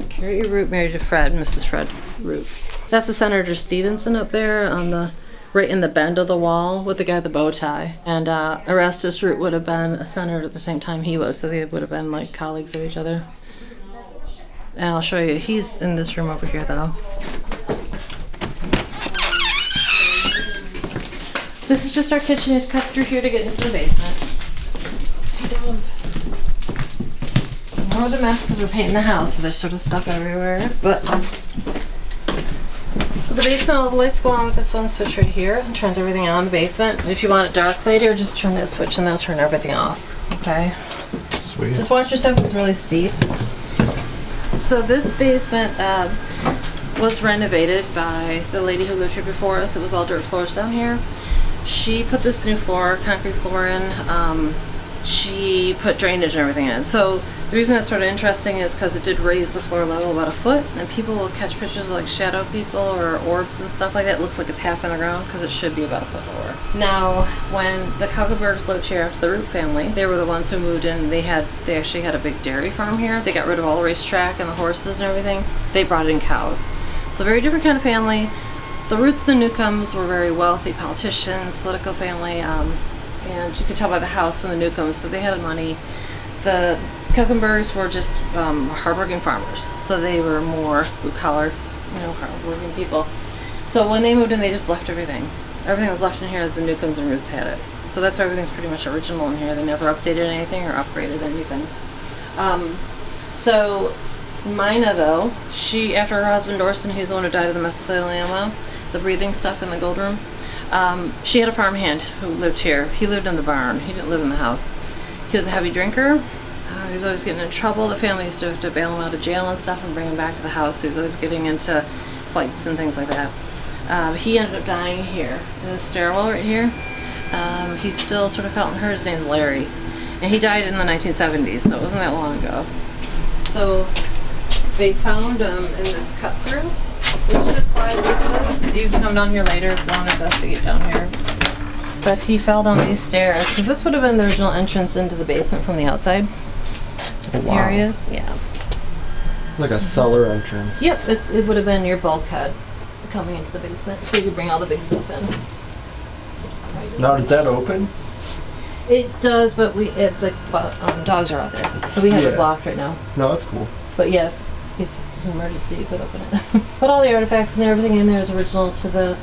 Carrie Root married to Fred, Mrs. Fred Root. That's the Senator Stevenson up there on the right in the bend of the wall with the guy with the bow tie. And Erastus Root would have been a senator at the same time he was, so they would have been like colleagues of each other. And I'll show you, he's in this room over here though. This is just our kitchen. You have to cut through here to get into the basement. More of a mess because we're painting the house, so there's sort of stuff everywhere. But so the basement, all the lights go on with this one switch right here. It turns everything on in the basement. If you want it dark later, just turn that switch and they'll turn everything off. Okay? Sweet. Just watch your stuff, it's really steep. So this basement was renovated by the lady who lived here before us. It was all dirt floors down here. She put this new floor, concrete floor in. She put drainage and everything in. So the reason that's sort of interesting is because it did raise the floor level about a foot, and people will catch pictures of like shadow people or orbs and stuff like that. It looks like it's half in the ground because it should be about a foot lower. Now, when the Kuckelbergs lived here after the Root family, they were the ones who moved in. They actually had a big dairy farm here. They got rid of all the racetrack and the horses and everything. They brought in cows. So very different kind of family. The Roots and the Newcombs were very wealthy politicians, political family, and you could tell by the house from the Newcombs, so they had money. The Kuckelbergs were just hardworking farmers, so they were more blue-collar, hardworking people. So when they moved in, they just left everything. Everything was left in here as the Newcombs and Roots had it. So that's why everything's pretty much original in here. They never updated anything or upgraded anything. So Mina, though, she, after her husband Orson, he's the one who died of the mesothelioma, the breathing stuff in the gold room. She had a farmhand who lived here. He lived in the barn. He didn't live in the house. He was a heavy drinker. He was always getting in trouble. The family used to have to bail him out of jail and stuff and bring him back to the house. He was always getting into fights and things like that. He ended up dying here in the stairwell right here. He still sort of felt and hurt. His name's Larry. And he died in the 1970s, so it wasn't that long ago. So they found him in this cut through. There's just slides like this. You can come down here later if you want to investigate down here. But he fell down these stairs because this would have been the original entrance into the basement from the outside areas. Yeah. Like a cellar entrance. Yep, it would have been your bulkhead coming into the basement, so you could bring all the big stuff in. Now, does that open? It does, but the dogs are out there, so we have it blocked right now. No, that's cool. But yeah, if an emergency, you could open it. But all the artifacts and everything in there is original to the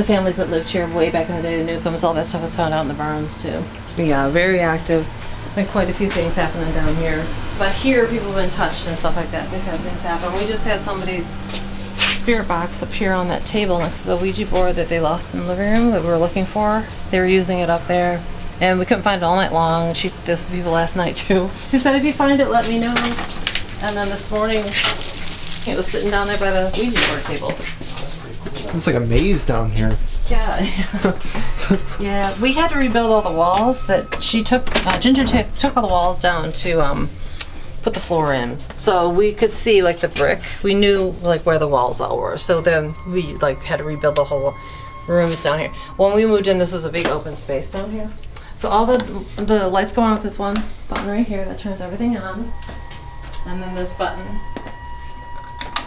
families that lived here way back in the day, the Newcombs. All that stuff was found out in the barns too. Yeah, very active. Been quite a few things happening down here. But here, people have been touched and stuff like that. They've had things happen. We just had somebody's spirit box appear on that table next to the Ouija board that they lost in the living room that we were looking for. They were using it up there, and we couldn't find it all night long. There's some people last night too. She said, if you find it, let me know. And then this morning, it was sitting down there by the Ouija board table. It's like a maze down here. Yeah. Yeah, we had to rebuild all the walls that she took. Ginger took all the walls down to put the floor in, so we could see like the brick. We knew like where the walls all were. So then we like had to rebuild the whole rooms down here. When we moved in, this was a big open space down here. So all the lights go on with this one button right here that turns everything on, and then this button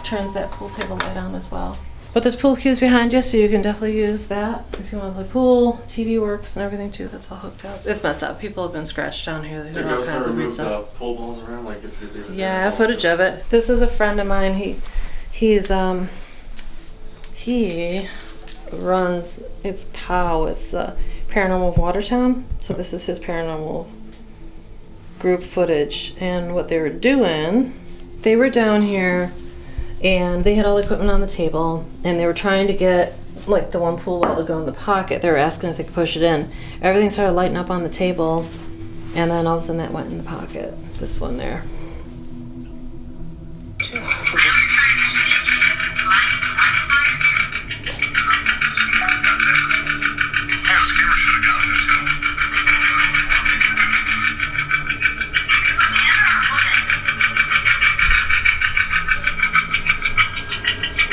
turns that pool table light on as well. But there's pool cues behind you, so you can definitely use that if you want to play pool. TV works and everything too. That's all hooked up. It's messed up. People have been scratched down here. They've done all kinds of weird stuff. Pool balls around, like if you leave it. Yeah, footage of it. This is a friend of mine. He runs. It's POW. It's Paranormal of Watertown. So this is his paranormal group footage. And what they were doing, they were down here. And they had all the equipment on the table, and they were trying to get like the one pool ball to go in the pocket. They were asking if they could push it in. Everything started lighting up on the table, and then all of a sudden that went in the pocket. This one there.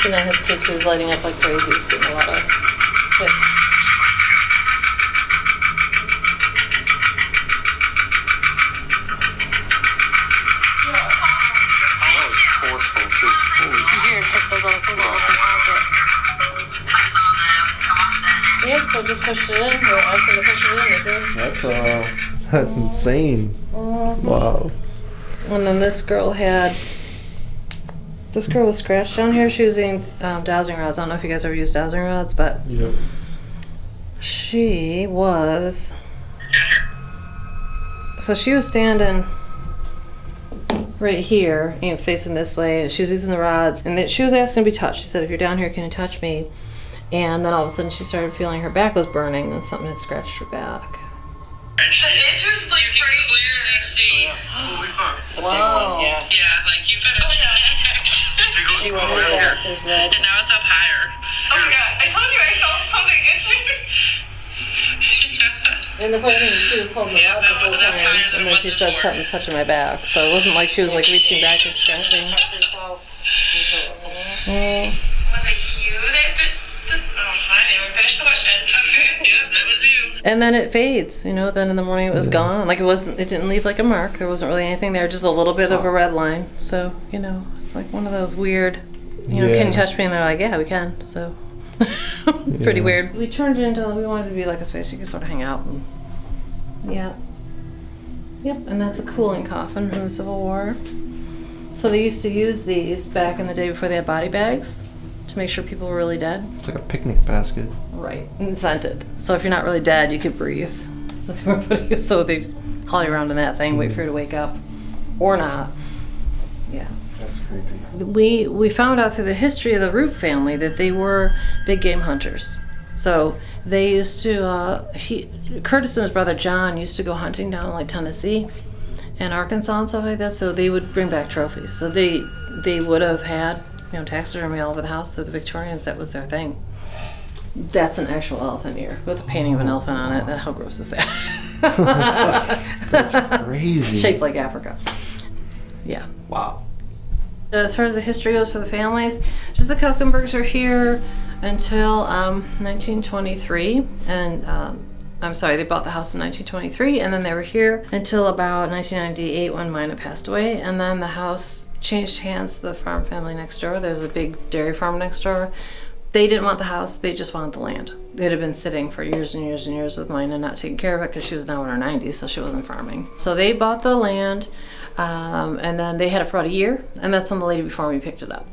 So now his K2 is lighting up like crazy. He's getting a lot of hits. Forceful too. You hear it hit those other pool balls in the pocket. I saw them come off that. Yep, so just pushed it in. We were asking to push it in. It did. That's insane. Wow. And then this girl was scratched down here. She was using dowsing rods. I don't know if you guys ever used dowsing rods, but Yep. she was standing right here and facing this way. She was using the rods, and she was asking to be touched. She said, if you're down here, can you touch me? And then all of a sudden she started feeling her back was burning, and something had scratched her back. It's just like you can clearly see. Holy fuck. Wow. Yeah, like you better check. She was her back is red. And now it's up higher. Oh my god, I told you I felt something itching. And the funny thing is she was holding the rod the whole time, and then she said something's touching my back. So it wasn't like she was like reaching back and scratching. Was it you that did? Oh, I didn't even finish the question. Okay, yeah, that was you. And then it fades, then in the morning it was gone. Like it didn't leave like a mark. There wasn't really anything there, just a little bit of a red line. So, it's like one of those weird, can you touch me? And they're like, yeah, we can. So, pretty weird. We turned it into, we wanted it to be like a space you could sort of hang out. And, yeah. Yep, and that's a cooling coffin from the Civil War. So they used to use these back in the day before they had body bags to make sure people were really dead. It's like a picnic basket. Right, and scented. So if you're not really dead, you could breathe. So they haul you around in that thing, wait for you to wake up, or not. Yeah. That's creepy. We found out through the history of the Root family that they were big game hunters. So they used to. Curtis and his brother John used to go hunting down in like Tennessee and Arkansas and stuff like that. So they would bring back trophies. So they would have had taxidermy all over the house through the Victorians. That was their thing. That's an actual elephant ear with a painting of an elephant on it. How gross is that? That's crazy. Shaped like Africa. Yeah. Wow. As far as the history goes for the families, just the Kuchenbergs are here until 1923, and I'm sorry, they bought the house in 1923, and then they were here until about 1998 when Mina passed away, and then the house changed hands to the farm family next door. There's a big dairy farm next door. They didn't want the house, they just wanted the land. It had been sitting for years and years and years with Mina not taking care of it because she was now in her 90s, so she wasn't farming. So they bought the land, and then they had it for about a year, and that's when the lady before me picked it up.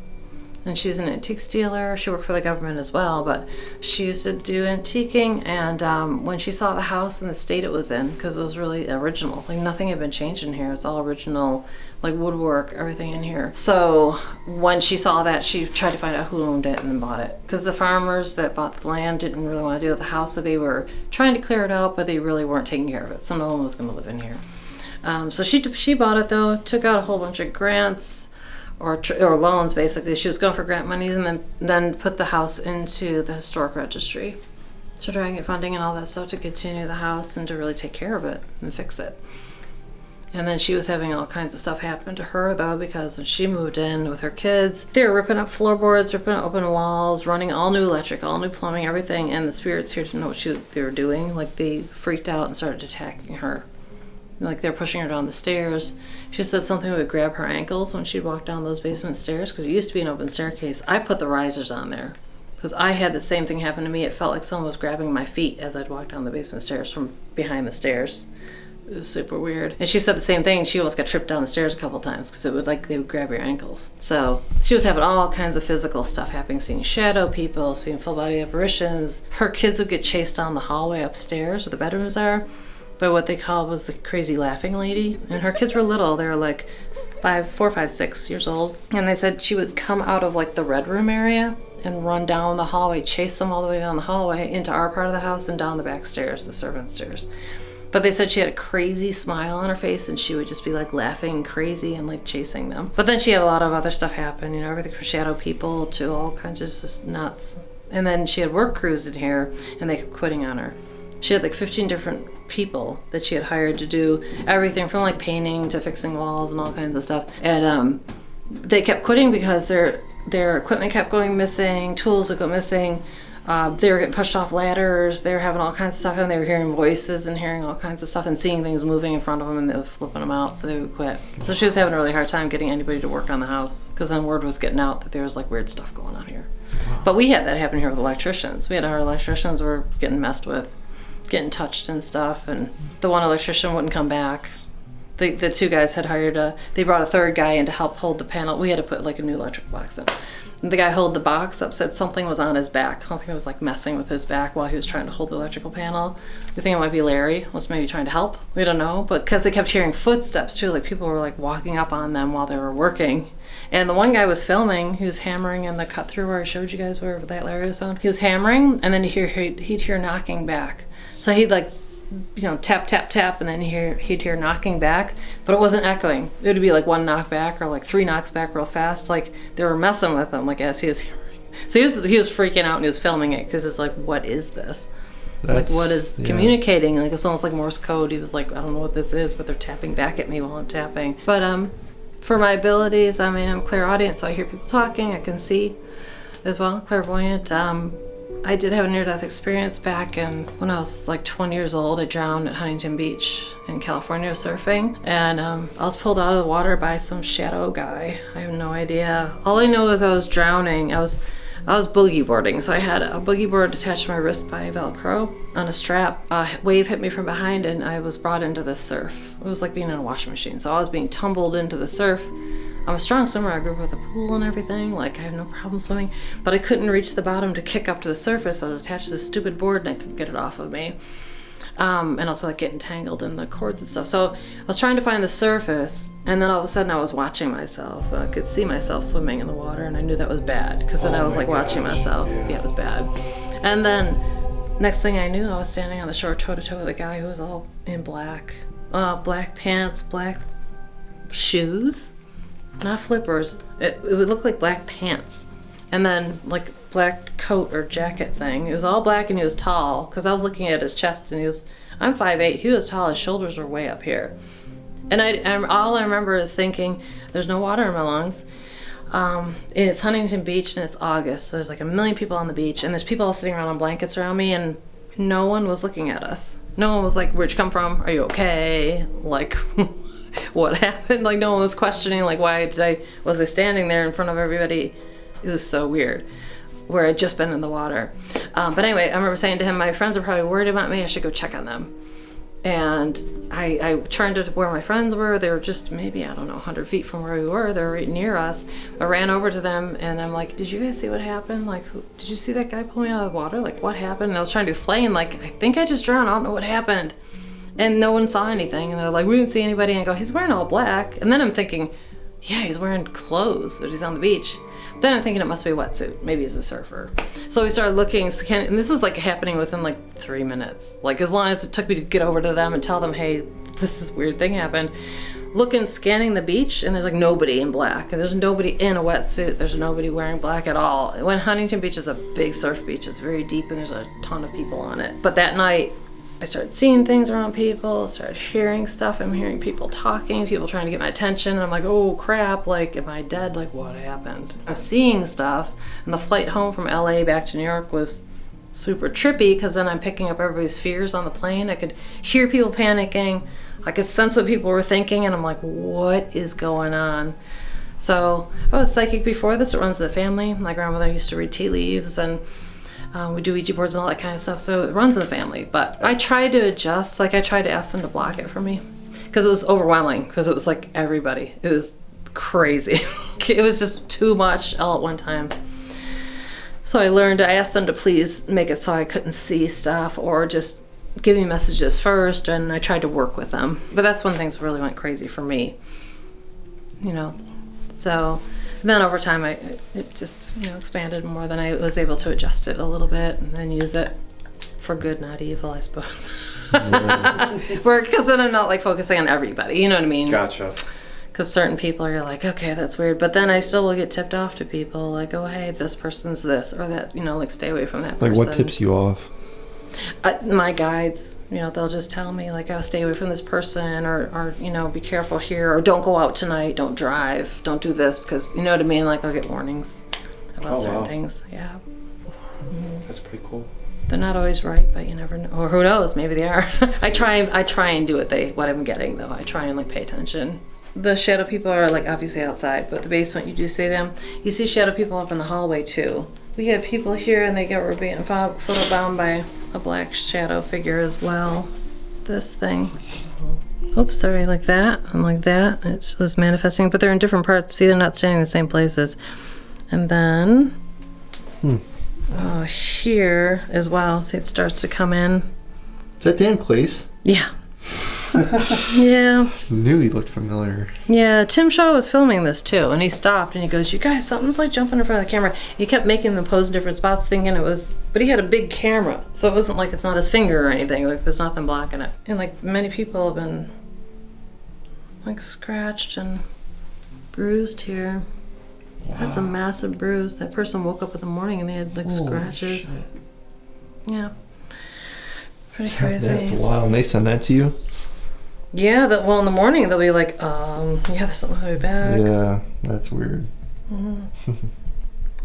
And she's an antique dealer. She worked for the government as well, but she used to do antiquing, and when she saw the house and the state it was in, because it was really original, like nothing had been changed in here, it's all original, like woodwork, everything in here. So when she saw that, she tried to find out who owned it and then bought it. Because the farmers that bought the land didn't really want to deal with the house, so they were trying to clear it out, but they really weren't taking care of it, so no one was going to live in here. So she bought it though, took out a whole bunch of grants, or loans basically. She was going for grant monies, and then put the house into the historic registry to try and get funding and all that stuff to continue the house and to really take care of it and fix it. And then she was having all kinds of stuff happen to her though, because when she moved in with her kids, they were ripping up floorboards, ripping up open walls, running all new electric, all new plumbing, everything, and the spirits here didn't know what they were doing. Like they freaked out and started attacking her. Like they were pushing her down the stairs. She said something would grab her ankles when she'd walk down those basement stairs, because it used to be an open staircase. I put the risers on there because I had the same thing happen to me. It felt like someone was grabbing my feet as I'd walk down the basement stairs from behind the stairs. It was super weird. And she said the same thing. She almost got tripped down the stairs a couple times because they would grab your ankles. So she was having all kinds of physical stuff happening, seeing shadow people, seeing full body apparitions. Her kids would get chased down the hallway upstairs where the bedrooms are by what they called was the crazy laughing lady. And her kids were little. They were like 4, 5, 6 years old. And they said she would come out of like the red room area and run down the hallway, chase them all the way down the hallway into our part of the house and down the back stairs, the servant stairs. But they said she had a crazy smile on her face, and she would just be like laughing crazy and like chasing them. But then she had a lot of other stuff happen, you know, everything from shadow people to all kinds of just nuts. And then she had work crews in here, and they kept quitting on her. She had like 15 different people that she had hired to do everything from like painting to fixing walls and all kinds of stuff. And they kept quitting because their equipment kept going missing, tools would go missing. They were getting pushed off ladders, they were having all kinds of stuff, and they were hearing voices and hearing all kinds of stuff and seeing things moving in front of them, and they were flipping them out, so they would quit. So she was having a really hard time getting anybody to work on the house, because then word was getting out that there was like weird stuff going on here. Wow. But we had that happen here with electricians. We had our electricians were getting messed with, getting touched and stuff, and the one electrician wouldn't come back. The two guys had hired they brought a third guy in to help hold the panel. We had to put like a new electric box in. And the guy held the box up, said something was on his back. Something was like messing with his back while he was trying to hold the electrical panel. We think it might be Larry, was maybe trying to help. We don't know, but because they kept hearing footsteps too, like people were like walking up on them while they were working. And the one guy was filming, he was hammering in the cut through where I showed you guys where that Larry was on. He was hammering, and then he'd hear knocking back. So he'd like, you know, tap, tap, tap, and then he'd hear knocking back, but it wasn't echoing. It would be like one knock back or like 3 knocks back real fast. Like they were messing with him, like as he was hammering. So he was freaking out, and he was filming it because it's like, what is this? Like what is communicating? Like it's almost like Morse code. He was like, I don't know what this is, but they're tapping back at me while I'm tapping. But for my abilities, I mean, I'm clairaudient, so I hear people talking. I can see as well, clairvoyant. I did have a near-death experience back when I was like 20 years old. I drowned at Huntington Beach in California surfing, and I was pulled out of the water by some shadow guy. I have no idea. All I know is I was drowning. I was boogie boarding, so I had a boogie board attached to my wrist by Velcro on a strap. A wave hit me from behind, and I was brought into the surf. It was like being in a washing machine, so I was being tumbled into the surf. I'm a strong swimmer. I grew up with a pool and everything. Like I have no problem swimming, but I couldn't reach the bottom to kick up to the surface. I was attached to this stupid board and I couldn't get it off of me. And also like getting tangled in the cords and stuff. So I was trying to find the surface, and then all of a sudden I was watching myself. I could see myself swimming in the water, and I knew that was bad because then I was like watching myself. Yeah, it was bad. And then next thing I knew, I was standing on the shore toe to toe with a guy who was all in black, black pants, black shoes. Not flippers. It would look like black pants. And then like black coat or jacket thing. It was all black and he was tall, because I was looking at his chest and I'm 5'8", he was tall, his shoulders were way up here. And all I remember is thinking, there's no water in my lungs. It's Huntington Beach and it's August, so there's like a million people on the beach and there's people all sitting around on blankets around me and no one was looking at us. No one was like, where'd you come from? Are you okay? Like, what happened? Like, no one was questioning, like, was I standing there in front of everybody? It was so weird, where I'd just been in the water. But anyway, I remember saying to him, my friends are probably worried about me, I should go check on them. And I turned to where my friends were. They were just maybe, I don't know, 100 feet from where we were. They were right near us. I ran over to them and I'm like, did you guys see what happened? Like, did you see that guy pull me out of the water? Like, what happened? And I was trying to explain, like, I think I just drowned. I don't know what happened. And no one saw anything. And they're like, we didn't see anybody. And I go, he's wearing all black. And then I'm thinking, yeah, he's wearing clothes, but he's on the beach. Then I'm thinking it must be a wetsuit. Maybe he's a surfer. So we started looking, and this is like happening within like 3 minutes. Like, as long as it took me to get over to them and tell them, hey, this weird thing happened. Looking, scanning the beach, and there's like nobody in black. And there's nobody in a wetsuit. There's nobody wearing black at all. When Huntington Beach is a big surf beach, it's very deep and there's a ton of people on it. But that night, I started seeing things around people, started hearing stuff. I'm hearing people talking, people trying to get my attention. And I'm like, oh crap, like, am I dead? Like, what happened? I'm seeing stuff. And the flight home from LA back to New York was super trippy, because then I'm picking up everybody's fears on the plane. I could hear people panicking. I could sense what people were thinking. And I'm like, what is going on? So I was psychic before this. It runs in the family. My grandmother used to read tea leaves, and we do Ouija boards and all that kind of stuff, so it runs in the family. But I tried to adjust, like I tried to ask them to block it for me, because it was overwhelming, because it was like everybody. It was crazy. It was just too much all at one time. So I asked them to please make it so I couldn't see stuff, or just give me messages first, and I tried to work with them. But that's when things really went crazy for me, you know. So then over time, it just, you know, expanded more. Than I was able to adjust it a little bit and then use it for good, not evil, I suppose. Because then I'm not like focusing on everybody, you know what I mean? Gotcha. Because certain people are like, okay, that's weird. But then I still will get tipped off to people like, oh, hey, this person's this or that, you know, like stay away from that person. Like, what tips you off? My guides, you know, they'll just tell me like, oh, stay away from this person, or you know, be careful here, or don't go out tonight, don't drive, don't do this, because you know what I mean, like I'll get warnings about certain things. Yeah. That's pretty cool. They're not always right, but you never know, or who knows, maybe they are. I try and do what I'm getting though. I try and like pay attention. The shadow people are like obviously outside, but the basement, you do see them. You see shadow people up in the hallway too. We get people here and were being photobound by a black shadow figure as well. This thing. Oops, sorry, like that and like that. It was manifesting, but they're in different parts. See, they're not standing in the same places. And then, here as well. See, it starts to come in. Is that Dan Clace? Yeah. Yeah. I knew he looked familiar. Yeah, Tim Shaw was filming this too, and he stopped and he goes, you guys, something's like jumping in front of the camera. He kept making them pose in different spots, thinking it was, but he had a big camera, so it wasn't like it's not his finger or anything, like there's nothing blocking it. And like many people have been like scratched and bruised here. Wow. That's a massive bruise. That person woke up in the morning and they had like scratches. Shit. Yeah. Pretty crazy. That's wild. And they send that to you? Yeah, well in the morning they'll be like, yeah, there's something on my back. Yeah, that's weird. I'm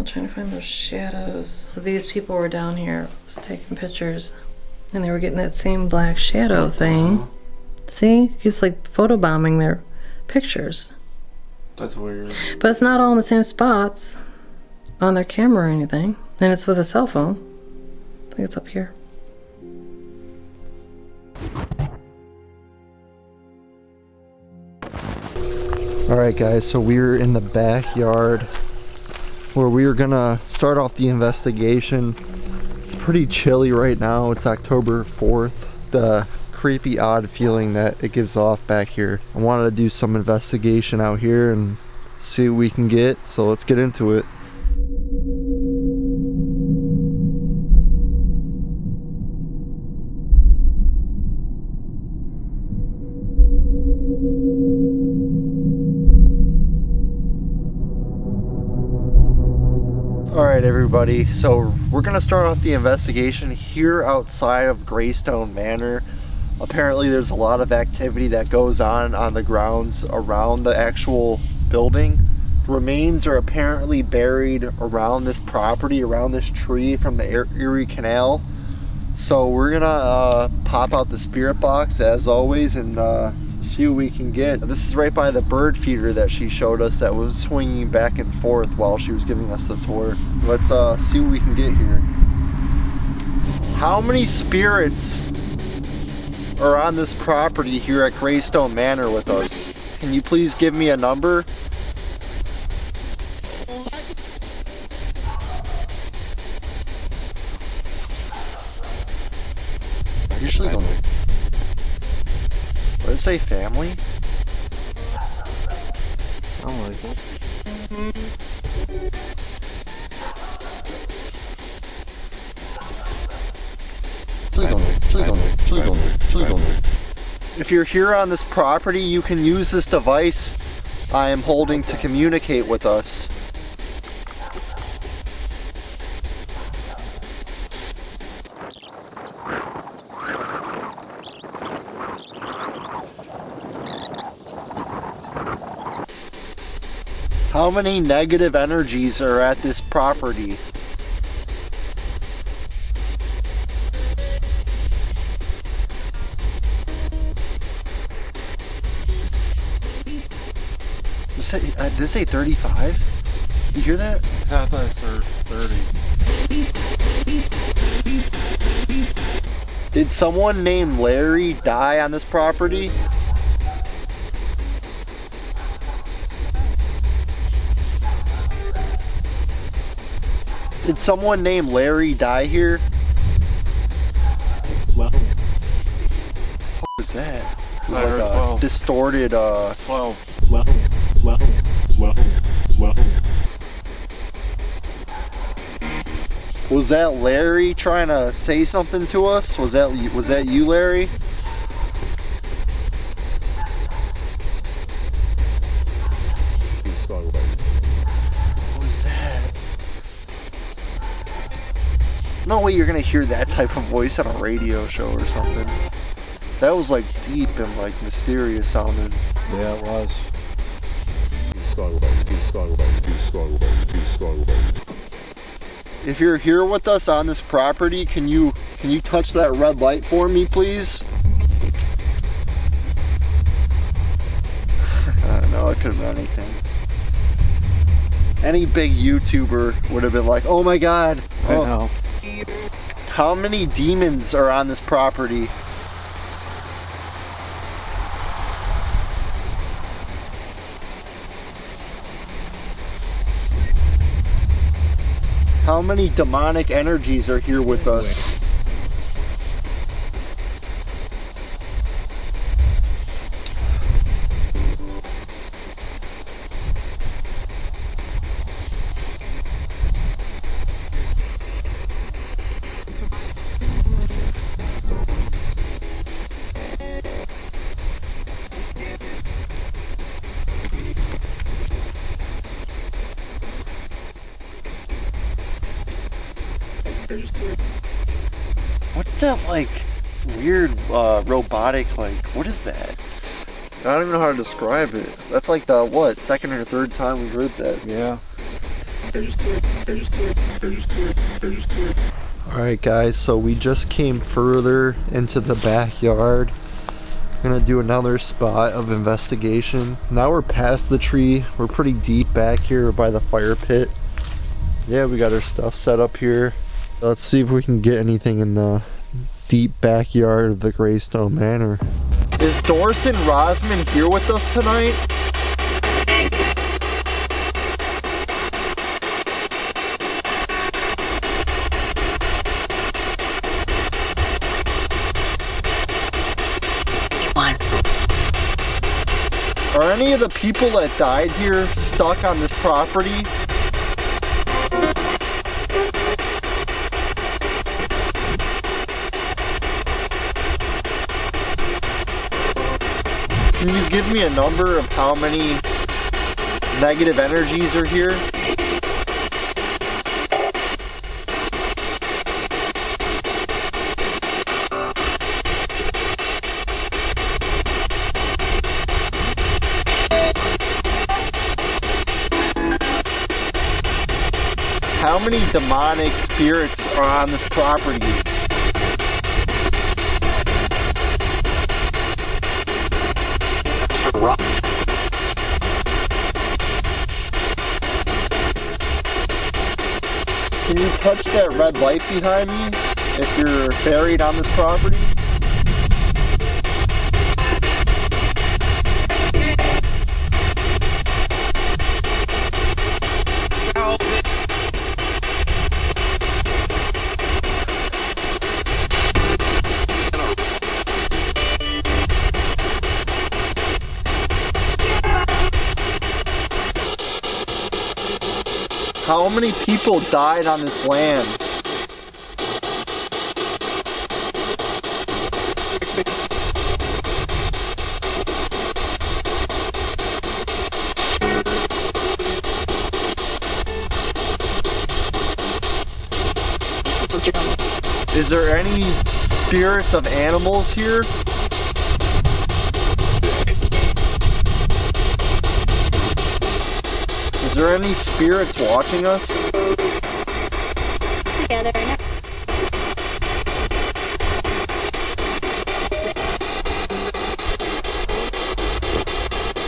trying to find those shadows. So these people were down here, was taking pictures, and they were getting that same black shadow thing. See, it keeps like photobombing their pictures. That's weird. But it's not all in the same spots on their camera or anything, and it's with a cell phone. I think it's up here. Alright guys, so we're in the backyard where we are gonna start off the investigation. It's pretty chilly right now. It's October 4th. The creepy, odd feeling that it gives off back here. I wanted to do some investigation out here and see what we can get, so let's get into it. Alright everybody, so we're gonna start off the investigation here outside of Graestone Manor. Apparently there's a lot of activity that goes on the grounds around the actual building. Remains are apparently buried around this property, around this tree from the Erie Canal. So we're gonna pop out the spirit box as always and see what we can get. This is right by the bird feeder that she showed us that was swinging back and forth while she was giving us the tour. Let's see what we can get here. How many spirits are on this property here at Graestone Manor with us? Can you please give me a number? I usually don't. What did it say, family? Sound like it. If you're here on this property, you can use this device I am holding to communicate with us. How many negative energies are at this property? Did it say 35? You hear that? I thought it was 30. Did someone named Larry die on this property? Did someone named Larry die here? Well, What was that? It was like a distorted, 12. Was that Larry trying to say something to us? Was that you, Larry? What was that? No way you're gonna hear that type of voice on a radio show or something. That was like deep and like mysterious sounding. Yeah, it was. If you're here with us on this property, can you touch that red light for me, please? No, it could have been anything. Any big YouTuber would have been like, oh my god. I know. How many demons are on this property? How many demonic energies are here with us? What's that like weird robotic, like what is that? I don't even know how to describe it. That's like the what, second or third time we heard that. Yeah. Alright guys, so we just came further into the backyard. Gonna do another spot of investigation. Now we're past the tree. We're pretty deep back here by the fire pit. Yeah, we got our stuff set up here. Let's see if we can get anything in the deep backyard of the Graestone Manor. Is Dorson Rosman here with us tonight? Are any of the people that died here stuck on this property? Can you give me a number of how many negative energies are here? many demonic spirits are on this property? Can you touch that red light behind me if you're buried on this property? How many people died on this land? Is there any spirits of animals here? Is there any spirits watching us? Together.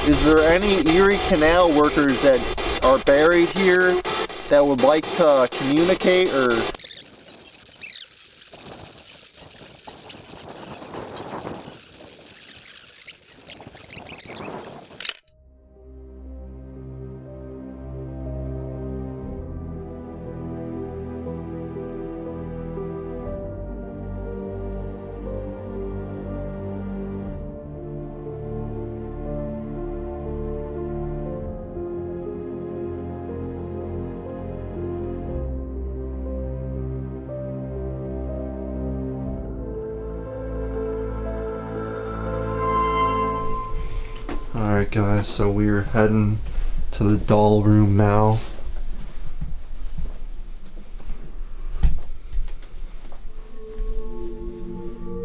Is there any Erie Canal workers that are buried here that would like to communicate or... Alright guys, so we're heading to the doll room now.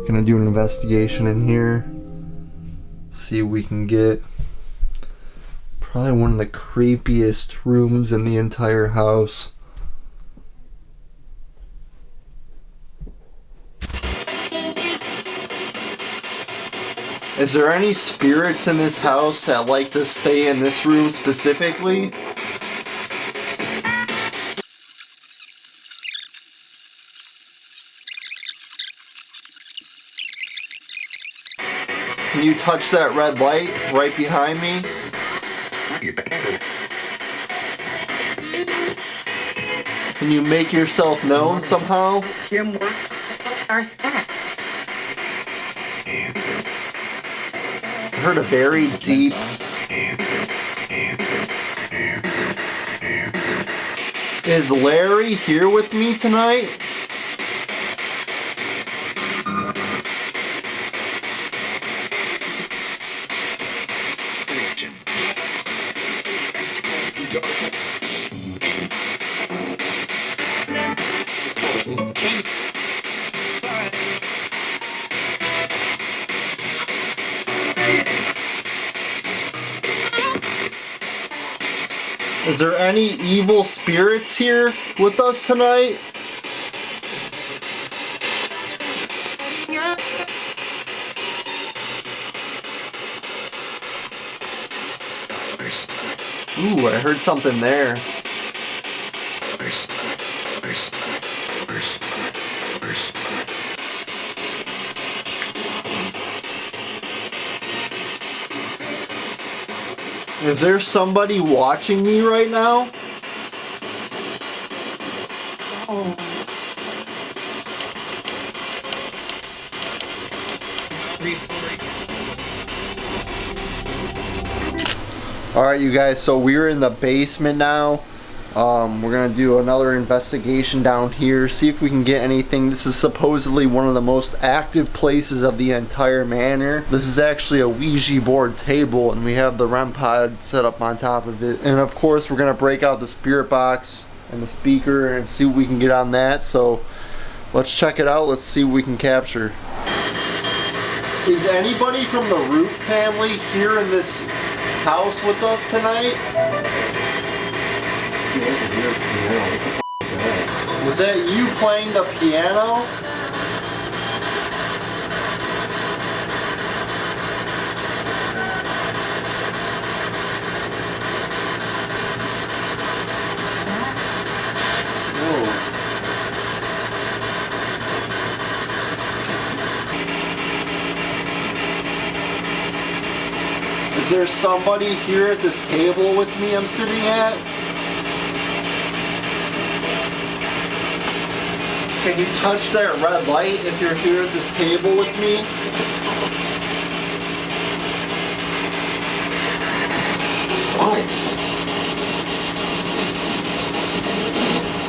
Gonna do an investigation in here. See what we can get. Probably one of the creepiest rooms in the entire house. Is there any spirits in this house that like to stay in this room specifically? Can you touch that red light right behind me? Can you make yourself known somehow? Our stack. I heard a very deep... Is Larry here with me tonight? Is there any evil spirits here with us tonight? Ooh, I heard something there. Is there somebody watching me right now? Oh. Alright you guys, so we're in the basement now. We're gonna do another investigation down here, see if we can get anything. This is supposedly one of the most active places of the entire manor. This is actually a Ouija board table, and we have the REM pod set up on top of it. And of course, we're gonna break out the spirit box and the speaker and see what we can get on that. So let's check it out. Let's see what we can capture. Is anybody from the Root family here in this house with us tonight? Was that you playing the piano? Is there somebody here at this table with me I'm sitting at? Can you touch that red light if you're here at this table with me? What?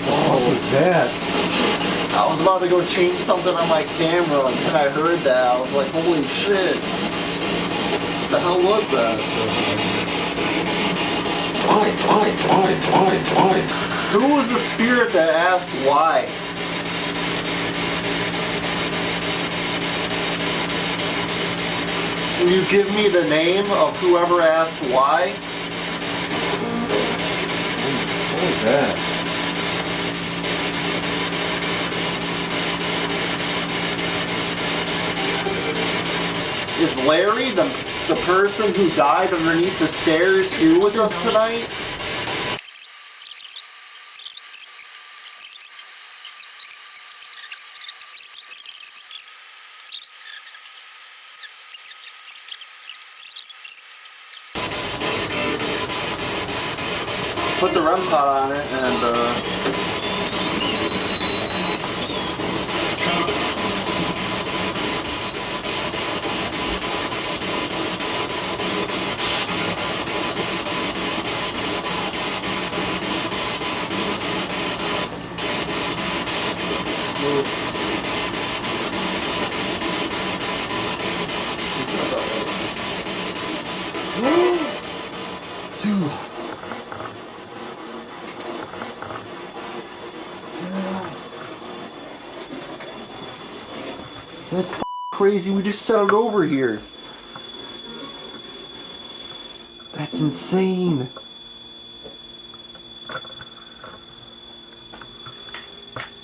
What was that? I was about to go change something on my camera and then I heard that. I was like, holy shit. What the hell was that? Why? Who was the spirit that asked why? Can you give me the name of whoever asked why? What was that? Is Larry the person who died underneath the stairs here with us tonight? Put the REM pod on it and dude. That's crazy. We just settled over here. That's insane.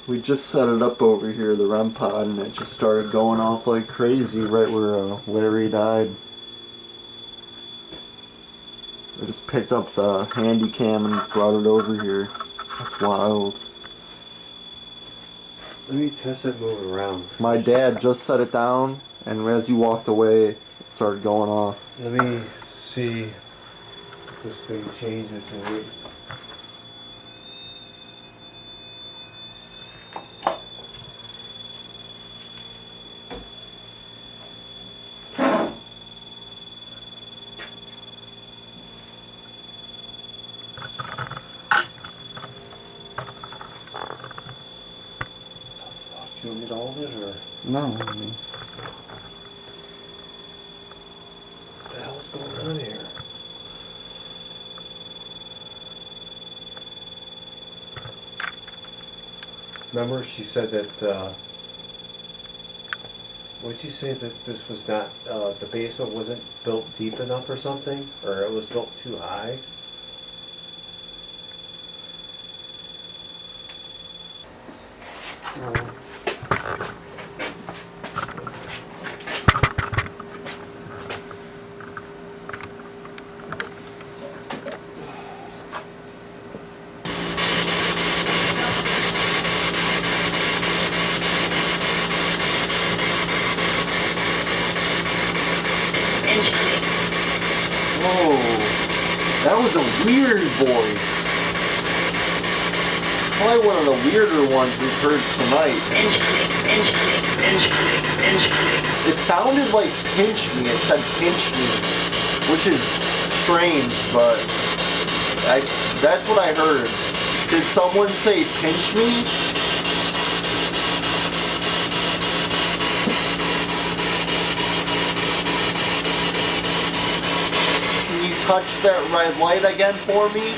We just set it up over here, the REM pod, and it just started going off like crazy right where Larry died. I just picked up the handy cam and brought it over here. That's wild. Let me test it moving around. My dad just set it down, and as you walked away, it started going off. Let me see if this thing changes. You want me to hold it, or? No, I mean... What the hell's going on here? Remember, she said that, what did she say, that this was not, the basement wasn't built deep enough or something? Or it was built too high? Whoa, that was a weird voice. Probably one of the weirder ones we've heard tonight. It sounded like pinch me. It said pinch me, which is strange, but that's what I heard. Did someone say pinch me? Touch that red light again for me.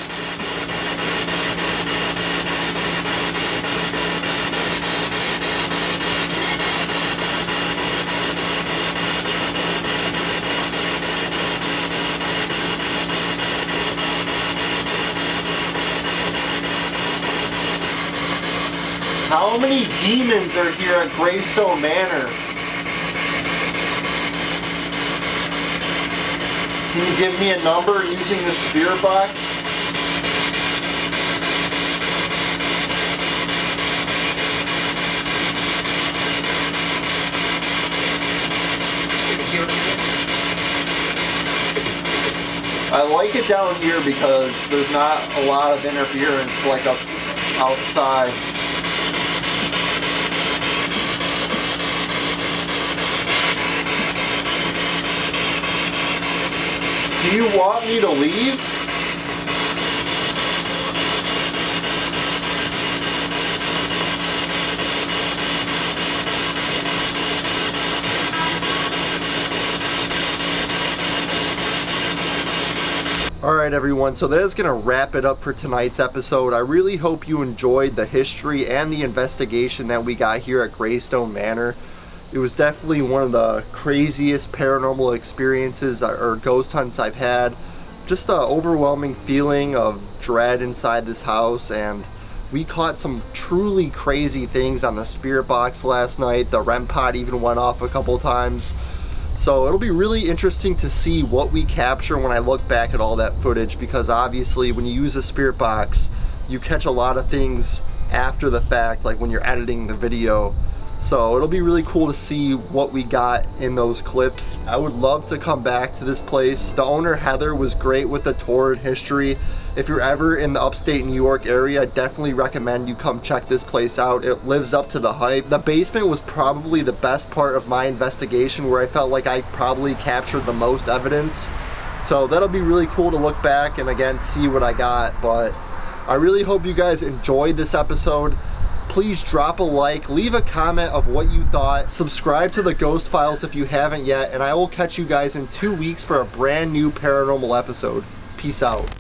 How many demons are here at Graestone Manor? Can you give me a number using the spirit box? I like it down here because there's not a lot of interference like up outside. Do you want me to leave? Alright everyone, so that is going to wrap it up for tonight's episode. I really hope you enjoyed the history and the investigation that we got here at Graestone Manor. It was definitely one of the craziest paranormal experiences or ghost hunts I've had. Just an overwhelming feeling of dread inside this house, and we caught some truly crazy things on the spirit box last night. The REM pod even went off a couple times. So it'll be really interesting to see what we capture when I look back at all that footage, because obviously when you use a spirit box, you catch a lot of things after the fact, like when you're editing the video. So it'll be really cool to see what we got in those clips. I would love to come back to this place. The owner, Heather, was great with the tour and history. If you're ever in the upstate New York area, I definitely recommend you come check this place out. It lives up to the hype. The basement was probably the best part of my investigation, where I felt like I probably captured the most evidence. So that'll be really cool to look back and again see what I got. But I really hope you guys enjoyed this episode. Please drop a like, leave a comment of what you thought, subscribe to the Ghost Files if you haven't yet, and I will catch you guys in 2 weeks for a brand new paranormal episode. Peace out.